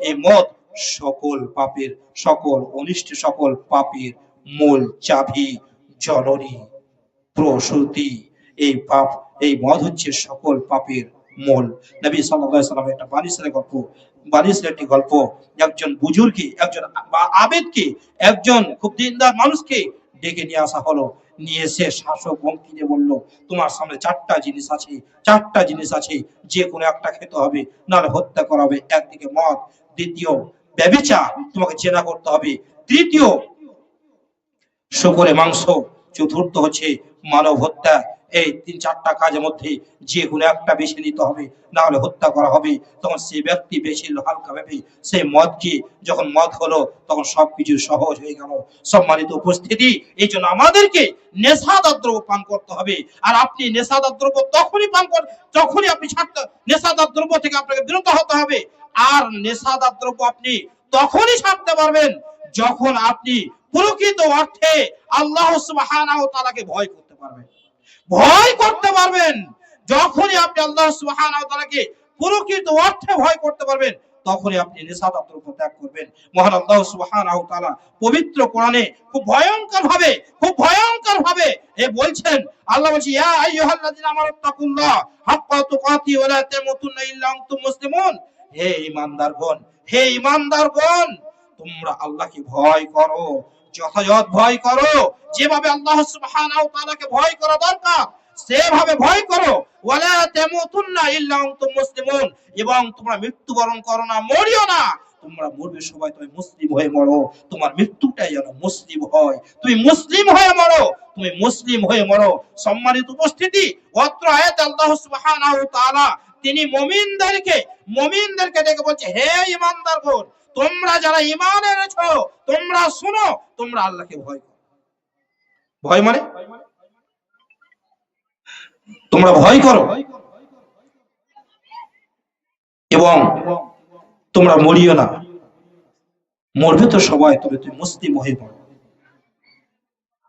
এই মদ সকল পাপের, সকল অনিষ্ট, সকল পাপের মূল চাবি জননী প্রসূতি। এই পাপ, এই মদ হচ্ছে সকল পাপের মূল। নবী সাল্লাল্লাহু আলাইহি সাল্লাম একটা বানিসের একটি গল্প, একজন বুজুর্গকে, একজন আবেদকে, একজন খুব দিনদার মানুষকে ডেকে নিয়ে আসা হলো। নিয়ে এসে শাসক হুমকি দিয়ে বলল, তোমার সামনে চারটা জিনিস আছে, যে কোনো একটা খেতে হবে, নাহলে হত্যা করা হবে। একদিকে মদ, দ্বিতীয় ব্যভিচার, তোমাকে জেনা করতে হবে, তৃতীয় শুকরের মাংস, চতুর্থ হচ্ছে মানব হত্যা। এই 3-4টা কাজের মধ্যে যে কোনো একটা বেছে নিতে হবে, না হলে হত্যা করা হবে। তখন সেই ব্যক্তি বেশি হালকা ভাবে সেই মদকে, যখন মদ হলো তখন সবকিছু সহজ হয়ে গেল। সম্মানিত উপস্থিতি, এই জন্য আমাদেরকে নেশাদার দ্রব্য পান করতে হবে। আর আপনি নেশাদার দ্রব্য তখনই আপনি ছাড়তে, নেশাদার দ্রব্য থেকে আপনাকে বিরত হতে হবে। আর নেশাদার দ্রব্য আপনি তখনই ছাড়তে পারবেন যখন আপনি প্রকৃত অর্থে আল্লাহ সুবহানাহু ওয়া তাআলাকে ভয় করতে পারবেন। যখনই আপনি আল্লাহ সুবহানাহু ওয়া তাআলাকে প্রকৃত অর্থে ভয় করতে পারবেন, তখনই আপনি নেশাদার দ্রব্য ত্যাগ করবেন। মহান আল্লাহ সুবহানাহু ওয়া তাআলা পবিত্র কোরআনে খুব ভয়ঙ্কর ভাবে বলছেন। আল্লাহ বলছে, ইয়া আইয়ুহাল্লাযিনা আমানু তাকুল্লাহ হাক্কা তুকাতি ওয়া লা তামুতুন্না ইল্লা আনতুম মুসলিমুন। হে ঈমানদারগণ, তোমরা আল্লাহকে ভয় করো, যথাযথ ভয় করো। যেভাবে আল্লাহ সুবহানাহু ওয়া তাআলাকে ভয় করা দরকার সেভাবে ভয় করো। ওয়ালা তামুতুন্না ইল্লা আনতুম মুসলিমুন, এবং তোমরা মৃত্যুবরণ করো না, মরিও না। তোমরা মরবে সবাই, তুমি মুসলিম হয়ে মরো। তোমার মৃত্যুটাই যেন মুসলিম হয়, তুমি মুসলিম হয়ে মরো। সম্মানিত উপস্থিতি, অত্র আয়াতে আল্লাহ সুবহানাহু ওয়া তাআলা তিনি মুমিনদেরকে ডেকে বলছে, হে ঈমানদারগণ, তোমরা যারা ঈমান এনেছো, তোমরা শুনো, তোমরা আল্লাহকে ভয় করো। ভয় মানে তোমরা ভয় করো এবং তোমরা মরিও না। মরবে তো সবাই, তবে তুমি মুসলিম হয়ে মরো।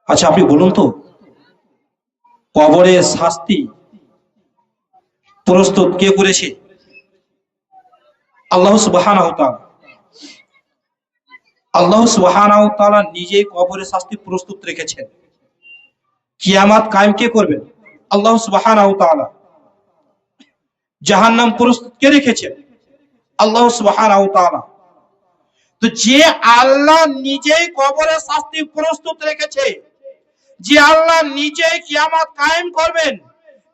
আচ্ছা, আপনি বলুন তো, কবরের শাস্তি প্রস্তুত কে করেছে? আল্লাহ সুবহানাহু ওয়া তাআলা। আল্লাহ সুবহানাহু ওয়া তাআলা নিজেই কবরের শাস্তি প্রস্তুত রেখেছেন। কিয়ামত কায়েম কে করবেন? আল্লাহ সুবহানাহু ওয়া তাআলা। জাহান্নাম প্রস্তুত কে রেখেছেন? আল্লাহ সুবহানাহু ওয়া তাআলা। তো যে আল্লাহ নিজেই কবরের শাস্তি প্রস্তুত রেখেছে, যে আল্লাহ নিজে কিয়ামত কায়েম করবেন,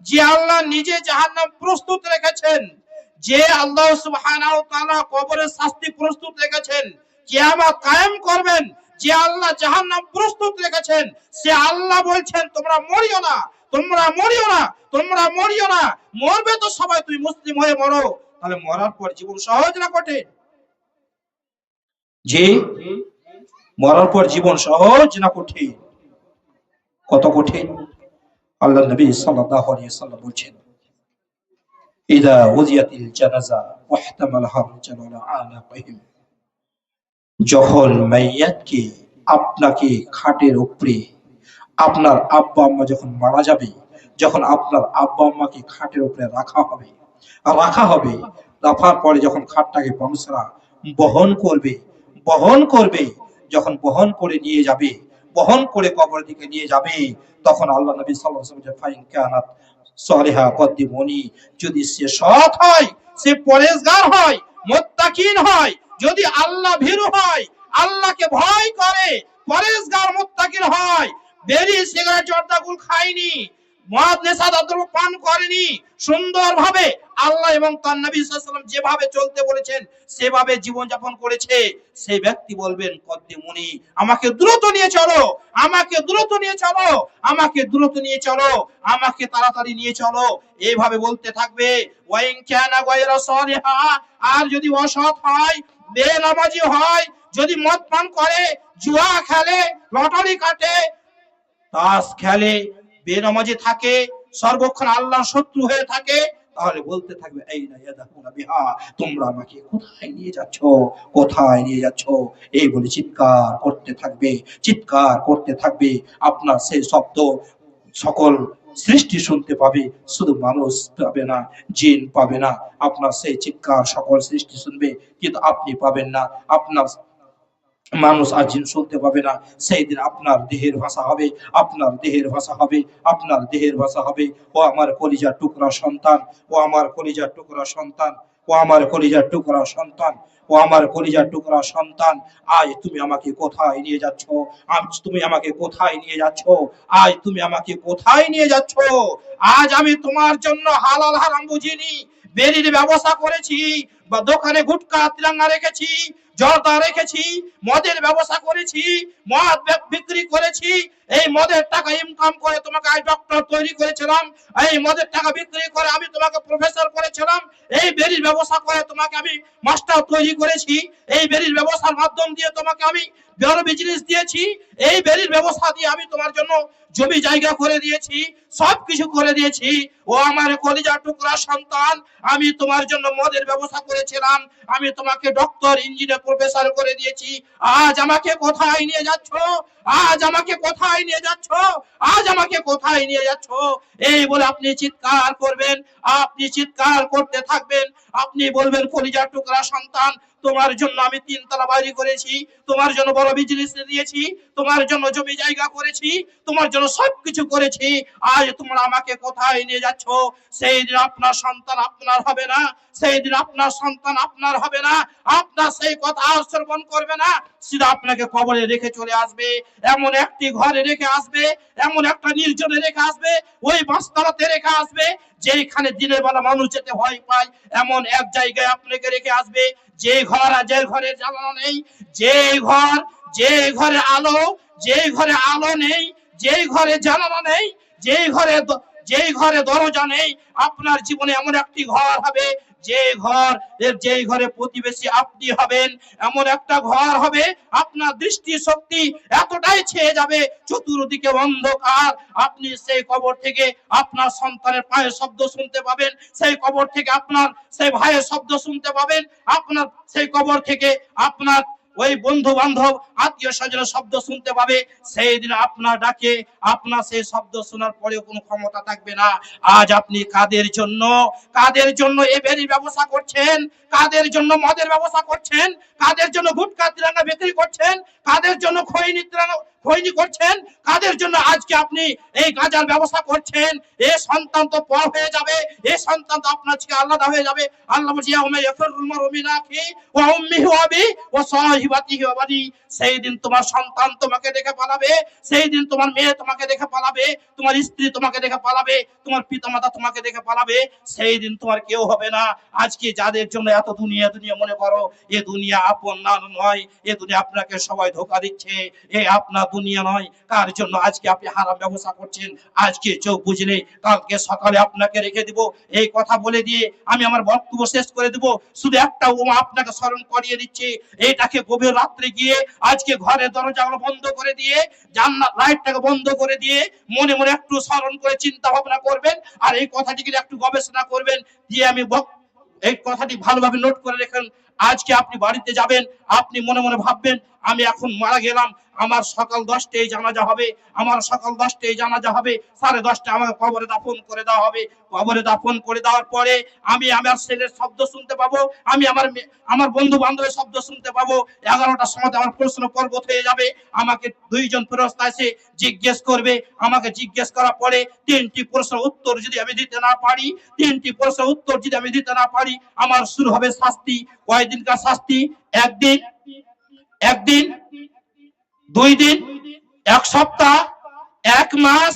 যে আল্লাহ নিজে জাহান্নাম প্রস্তুত রেখেছেন, যে আল্লাহ সুবহানাহু ওয়া তাআলা কবরের শাস্তি প্রস্তুত রেখেছেন, কিয়ামত কায়েম করবেন, যে আল্লাহ জাহান্নাম প্রস্তুত রেখেছেন, সে আল্লাহ বলছেন, তোমরা মরিও না। মরবে তো সবাই, তুই মুসলিম হয়ে মরো। তাহলে মরার পর জীবন সহজ না কঠিন? যে মরার পর জীবন সহজ না কঠিন? কত কঠিন! আল্লাহ নবী সাল্লাল্লাহু আলাইহি ওয়াসাল্লাম বলেন, ইদা উযিয়াতিল জানাজা ওয়াহতামালাহা রাজুলু আলা আনাকিহি, যখন মাইয়াতকে আপনাকে খাটের উপরে, আপনার আব্বা আম্মা যখন মারা যাবে, যখন আপনার আব্বা আম্মাকে খাটের উপরে রাখা হবে, রাখার পরে যখন খাটটাকে মানুষরা বহন করবে, যখন বহন করে নিয়ে যাবে, বহন করে কবরের দিকে নিয়ে যাবে, তখন আল্লাহ নবী সাল্লাল্লাহু আলাইহি ওয়াসাল্লাম বলেন, ফাইন কানাত সালিহা কদ্দিমুনি, যদি সে সৎ হয়, সে পরেজগার হয়, মুত্তাকিন হয়, যদি আল্লাহ ভীরু হয়, আল্লাহকে ভয় করে, পরেজগার মুত্তাকিন হয়, বেরি সিগারেট জর্দাগুল খায়নি, মদ নেশাদার দ্রব্য পান করেনি, সুন্দরভাবে আল্লাহ এবং তার নবী সাল্লাল্লাহু আলাইহি ওয়াসাল্লাম যেভাবে চলতে বলেছেন সেভাবে জীবন যাপন করেছে, সেই ব্যক্তি বলবেন, কদ্দিমুনি, আমাকে দ্রুত নিয়ে চলো, আমাকে তাড়াতাড়ি নিয়ে চলো, এইভাবে বলতে থাকবে। ওয়াইন কানা গায়রা সালিহা, আর যদি অসৎ হয়, বেনামাজি হয়, যদি মদ পান করে, জুয়া খেলে, লটারি কাটে, তাস খেলে, বেনামাজি থাকে, সর্বক্ষণ আল্লাহর শত্রু হয়ে থাকে, তাহলে বলতে থাকবে, আইনা ইয়াদাহুনা বিহা, তোমরা আমাকে কোথায় নিয়ে যাচ্ছ, এই বলে চিৎকার করতে থাকবে। আপনার সেই শব্দ সকল সৃষ্টি শুনতে পাবে, শুধু মানুষ পাবে না, জিন পাবে না। আপনার সেই চিৎকার সকল সৃষ্টি শুনবে, কিন্তু আপনি পাবেন না। আপনার মানুষ আর জিন শুনতে পাবে না। সেই দিন আপনার দেহের ভাষা হবে, আপনার দেহের ভাষা হবে, আপনার দেহের ভাষা হবে। ও আমার কলিজার টুকরা সন্তান, ও আমার কলিজার টুকরা সন্তান, ও আমার কলিজার টুকরা সন্তান, ও আমার কলিজার টুকরা সন্তান, আজ তুমি আমাকে কোথায় নিয়ে যাচ্ছ? আজ তুমি আমাকে কোথায় নিয়ে যাচ্ছ? আজ তুমি আমাকে কোথায় নিয়ে যাচ্ছ? আজ আমি তোমার জন্য হালাল হারাম বুঝিনি, বেরির ব্যবস্থা করেছি, বা দোকানে গুটকা তিরঙ্গা রেখেছি, জর্দা রেখেছি, মদের ব্যবস্থা করেছি, মদ বিক্রি করেছি। এই মদের টাকা ইনকাম করে তোমাকে আজ ডক্টর তৈরি করেছিলাম। এই মদের টাকা বিক্রি করে আমি তোমাকে প্রফেসর করেছিলাম। এই বেরির ব্যবস্থা করে তোমাকে আমি মাস্টার তৈরি করেছি। এই বেরির ব্যবস্থার মাধ্যম দিয়ে তোমাকে আমি বড় বিজনেস দিয়েছি। এই বেরির ব্যবস্থা দিয়ে আমি তোমার জন্য জমি জায়গা করে দিয়েছি, সবকিছু করে দিয়েছি। ও আমার কলিজার টুকরা সন্তান, আমি তোমার জন্য মদের ব্যবস্থা করেছিলাম, আমি তোমাকে ডক্টর ইঞ্জিনিয়ার প্রফেসর করে দিয়েছি। আজ আমাকে কোথায় নিয়ে যাচ্ছ? আজ আমাকে কোথায় নিয়ে যাচ্ছ? আজ আমাকে কোথায় নিয়ে যাচ্ছ? এই বলে আপনি চিৎকার করবেন, আপনি চিৎকার করতে থাকবেন, আপনি বলবেন কলিজার টুকরা সন্তান, তোমার জন্য আমি 3 তলা বাড়ি করেছি, তোমার জন্য বড় বিজনেস দিয়েছি, তোমার জন্য জমি জায়গা করেছি, তোমার জন্য সবকিছু করেছি। আজ তোমরা আমাকে কোথায় নিয়ে যাচ্ছ? সেই দিন আপনার সন্তান আপনার হবে না, সেই দিন আপনার সন্তান আপনার হবে না, আপনার সেই কথা শ্রবণ করবে না, সিধা আপনাকে কবরে রেখে চলে আসবে। এমন একটি ঘরে রেখে আসবে, এমন একটা নির্জনে রেখে আসবে, ওই বাসতলাতে রেখে আসবে যেখানে দিনের বেলা মানুষ যেতে ভয় পায়। এমন এক জায়গায় আপনাকে রেখে আসবে যে ঘর, যে ঘরের জ্বালানো নেই, যে ঘর, যে ঘরে আলো, যে ঘরে আলো নেই, যে ঘরে জ্বালানো নেই, যে ঘরে, যে ঘরে দরজা নেই। আপনার জীবনে এমন একটি ঘর হবে যে ঘর, যে ঘরে প্রতিবেশী আপনি হবেন। এমন একটা ঘর হবে আপনার দৃষ্টি শক্তি এতটাই ছেয়ে যাবে, চতুর্দিকে অন্ধকার। আপনি সেই কবর থেকে আপনার সন্তানের পায়ের শব্দ শুনতে পাবেন, সেই কবর থেকে আপনার সেই ভাইয়ের শব্দ শুনতে পাবেন, আপনার সেই কবর থেকে আপনার ওই বন্ধু বান্ধব আত্মীয় স্বজনের শব্দ শুনতে পাবে। সেই দিন আপনার ডাকে আপনার সেই শব্দ শোনার পরেও কোনো ক্ষমতা থাকবে না। আজ আপনি কাদের জন্য, কাদের জন্য এ বেরির ব্যবস্থা করছেন? কাদের জন্য মদের ব্যবস্থা করছেন? কাদের জন্য গুটখা তিরঙ্গা বিক্রি করছেন? কাদের জন্য খৈনি করছেন? কাদের জন্য আজকে আপনি এই গাঁজার ব্যবস্থা করছেন? এ সন্তান তো পর হয়ে যাবে, এ সন্তান তো আপনার থেকে আলাদা হয়ে যাবে। আল্লাহ বলছে ইয়াউমা ইয়াফিরুল মারউ মিন আখিহি ওয়া উম্মিহি ওয়া আবিহি ওয়া সাহিবাতিহি ওয়া বানি। সেই দিন তোমার সন্তান তোমাকে দেখে পালাবে, সেই দিন তোমার মেয়ে তোমাকে দেখে পালাবে, তোমার স্ত্রী তোমাকে দেখে পালাবে, তোমার পিতামাতা তোমাকে দেখে পালাবে। সেই দিন তোমার কেউ হবে না। আজকে যাদের জন্য এত দুনিয়া দুনিয়া মনে করো, এ দুনিয়া আপন না নয়, এ দুনিয়া আপনাকে সবাই ধোঁকা দিচ্ছে, এ আপনার দুনিয়া নয়। কার জন্য আজকে আপনি হারাম ব্যবসা করছেন? আজকে চোখ বুঝলে কালকে সকালে আপনাকে রেখে দিব। এই কথা বলে দিয়ে আমি আমার বক্তব্য শেষ করে দিব। শুধু একটা ওমা আপনাকে স্মরণ করিয়ে দিচ্ছি, এইটাকে গভীর রাত্রে গিয়ে আজকে ঘরের দরজাগুলো বন্ধ করে দিয়ে, জান্নাত লাইটটাকে বন্ধ করে দিয়ে মনে মনে একটু স্মরণ করে চিন্তা ভাবনা করবেন, আর এই কথাটিকে একটু গবেষণা করবেন। দিয়ে আমি এই কথাটি ভালোভাবে নোট করে রেখেন। আজকে আপনি বাড়িতে যাবেন, আপনি মনে মনে ভাববেন আমি এখন মারা গেলাম, আমার সকাল 10টায় জানাজা হবে, আমার সকাল 10টায় জানাজা হবে, 10:30টায় আমাকে কবরে দাফন করে দেওয়া হবে। কবরে দাফন করে দেওয়ার পরে আমি আমার ছেলের শব্দ শুনতে পাবো, আমি আমার বন্ধু বান্ধবের শব্দ শুনতে পাবো। 11টার সময় আমার প্রশ্ন পর্ব হয়ে যাবে, আমাকে 2জন ফেরেশতা এসে জিজ্ঞেস করবে। আমাকে জিজ্ঞেস করার পরে 3টি প্রশ্নের উত্তর যদি আমি দিতে না পারি, 3টি প্রশ্নের উত্তর যদি আমি দিতে না পারি, আমার শুরু হবে শাস্তি। কয়দিনকার শাস্তি? একদিন, একদিন, 2 দিন, 1 সপ্তাহ, 1 মাস,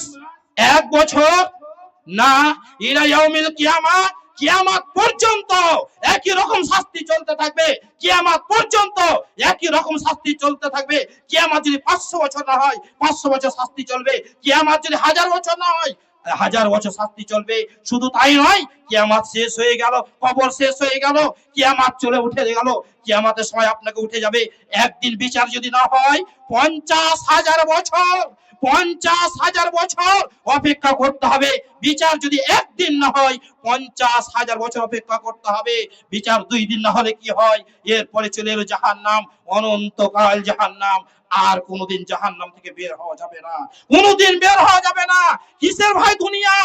1 বছর, না, ইলা ইয়াউমিল কিয়ামা, কিয়ামত পর্যন্ত একই রকম শাস্তি চলতে থাকবে। কিয়ামত পর্যন্ত একই রকম শাস্তি চলতে থাকবে। কিয়ামত যদি 500 বছর না হয়, 500 বছর শাস্তি চলবে। কিয়ামত যদি 1000 বছর না হয়, 1000 বছর শাস্তি চলবে। শুধু তাই নয়, কিয়ামত শেষ হয়ে গেল, কবর শেষ হয়ে গেল, কিয়ামত চলে উঠে গেল, কিয়ামতের সময় আপনাকে উঠে যাবে। একদিন বিচার যদি না হয়, 50,000 বছর, 50,000 বছর অপেক্ষা করতে হবে। বিচার যদি একদিন না হয়, 50,000 বছর অপেক্ষা করতে হবে। বিচার 2 দিন না হলে কি হয়? এরপরে চলে এলো জাহান্নাম, অনন্তকাল জাহান্নাম। আর কোনোদিন জাহান্নাম থেকে বের হওয়া যাবে না, কোনোদিন বের হওয়া যাবে না। কিসের ভাই দুনিয়া?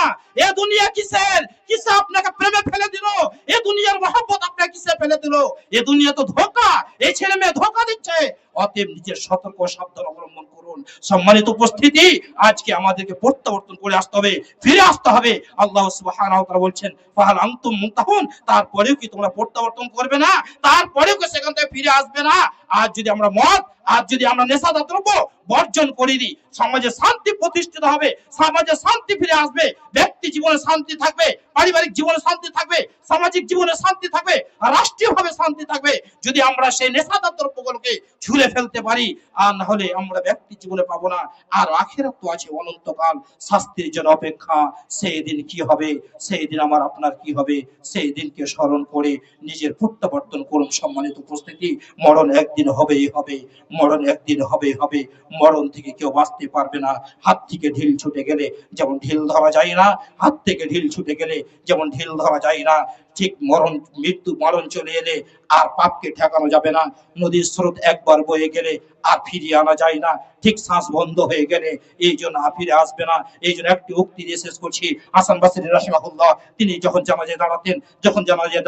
এ দুনিয়া কিসের? কিসে আপনাকে প্রেমে ফেলে দিল? এ দুনিয়ার মহব্বত আপনাকে কিসে ফেলে দিল? এ দুনিয়া তো ধোঁকা, এই ছেলে মেয়ে ধোঁকা দিচ্ছে। অতএব নিজের সতর্ক সাবধান অবলম্বন করুন। সম্মানিত উপস্থিতি, আজকে আমাদেরকে প্রত্যাবর্তন করে আসতে হবে, ফিরে আসতে হবে। আল্লাহ সুবহানাহু ওয়া তাআলা বলছেন ফাহাল আনতুম মুনতাহুন, তারপরেও কি তোমরা প্রত্যাবর্তন করবে না? তারপরেও কি সেখান থেকে ফিরে আসবে না? আজ যদি আমরা মদ, আজ যদি আমরা নেশাদার দ্রব্য বর্জন করে দিই, সমাজে শান্তি প্রতিষ্ঠিত হবে, সমাজে শান্তি ফিরে আসবে, ব্যক্তি জীবনে শান্তি থাকবে, পারিবারিক জীবনে শান্তি থাকবে, সামাজিক জীবনে শান্তি থাকবে, রাষ্ট্রীয়ভাবে শান্তি থাকবে। যদি আমরা সেই নেশাদার দ্রব্যগুলোকে ছুঁড়ে ফেলতে পারি, আর না হলে আমরা ব্যক্তি জীবনে পাবো না। আর আখিরাত তো আছে অনন্তকাল, শাস্তির জন্য অপেক্ষা। সেই দিন কি হবে? সেই দিন আমার আপনার কি হবে? সেই দিনকে স্মরণ করে নিজের প্রত্যাবর্তন করুন। সম্মানিত উপস্থিতি, মরণ একদিন হবেই হবে, মরণ একদিন হবেই হবে। মরণ থেকে কেউ বাঁচতে পারবে না। হাত থেকে ঢিল ছুটে গেলে যেমন ঢিল ধরা যায় না, হাত থেকে ঢিল ছুটে গেলে যেমন ঢিল ধরা যায় না, ঠিক মরণ চলে এলে আর পাপকে ঠেকানো যাবে না। নদীর স্রোত একবার বয়ে গেলে আর ফিরিয়ে আনা যায় না, ঠিক শ্বাস বন্ধ হয়ে গেলে এই জন্য আর ফিরে আসবে না। এই জন্য একটি উক্তি দিয়ে শেষ করছি। হাসান বাসরী রাহিমাহুল্লাহ, তিনি যখন জানাজায়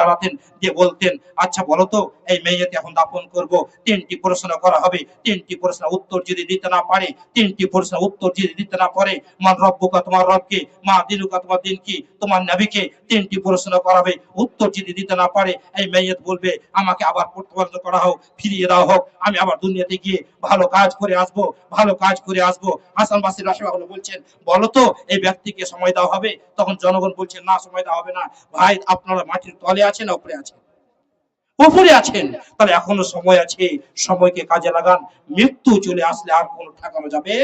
দাঁড়াতেন দিয়ে বলতেন, আচ্ছা বলো তো, এই মেয়েকে এখন দাফন করব, 3টি প্রশ্ন করা হবে। 3টি প্রশ্ন উত্তর যদি দিতে না পারে, 3টি প্রশ্ন উত্তর যদি দিতে না পারে, মান রব্বুকা, তোমার রবকে, মা দিনুকা, তোমার দিন কি, তোমার নবীকে, 3টি প্রশ্ন করা হবে। উত্তর যদি দিতে না পারে, এই মেয়ে বলবে, আমাকে আবার প্রত্যাবর্তন করা হোক, ফিরিয়ে দেওয়া হোক, আমি আবার দুনিয়াতে গিয়ে ভালো কাজ করে আসবো, ভালো কাজ করে আসবো। হাসান বাসরী রাহিমাহুল্লাহ বলছেন, বলো তো এই ব্যক্তিকে সময় দেওয়া হবে? তখন জনগণ বলছেন, না, সময় দেওয়া হবে না। ভাই, আপনারা মাটির তলে আছেন না উপরে আছেন? উপরে আছেন। তাহলে এখনো সময় আছে, সময়কে কাজে লাগান। মৃত্যু চলে আসলে আর কোনো ঠেকানো যাবে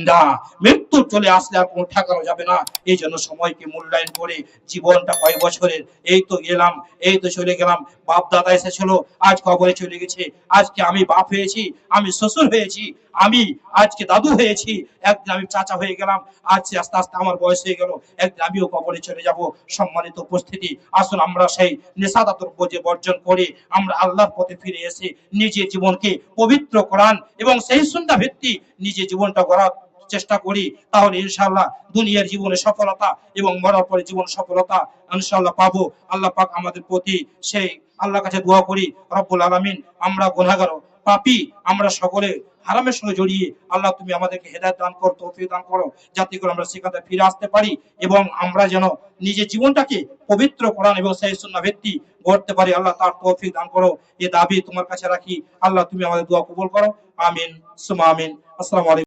না, মৃত্যু চলে আসলে আর কোনো ঠেকানো যাবে না। এই জন্য সময়কে মূল্যায়ন করে, জীবনটা কয় বছরের, এই তো গেলাম, এই তো চলে গেলাম। বাপ দাদা এসেছিল, আজ কবরে চলে গেছে। আজকে আমি বাপ হয়েছি, আমি শ্বশুর হয়েছি, আমি আজকে দাদু হয়েছি, একদিন আমি চাচা হয়ে গেলাম, আজকে আস্তে আস্তে আমার বয়স হয়ে গেল, একদিন আমিও কবরে চলে যাব। সম্মানিত উপস্থিতি, আসুন আমরা সেই নেশাদার দ্রব্য যে বর্জন করে আমরা আল্লাহর পথে ফিরে এসে নিজের জীবনকে পবিত্র করান এবং সেই সুন্নাহ ভিত্তিক নিজের জীবনটা গড়ার চেষ্টা করি। তাহলে ইনশাআল্লাহ দুনিয়ার জীবনে সফলতা এবং মরার পরে জীবন সফলতা ইনশাআল্লাহ পাবো। আল্লাহ পাক আমাদের প্রতি সেই আল্লাহর কাছে দোয়া করি, রব্বুল আলামিন, আমরা গুনাহগার, পাপী, আমরা সকলে হারামের সঙ্গে জড়িয়ে, আল্লাহ তুমি আমাদেরকে হেদায়েত দান করো, তৌফিক দান করো, যাতে করে আমরা সেখান থেকে ফিরে আসতে পারি এবং আমরা যেন নিজের জীবনটাকে পবিত্র কোরআন এবং সেই সুন্নাহ ভিত্তিক গড়তে পারি। আল্লাহ তার তৌফিক দান করো, এই দাবি তোমার কাছে রাখি। আল্লাহ তুমি আমাদের দোয়া কবুল করো। আমিন সুমা আমিন। আসসালামু আলাইকুম।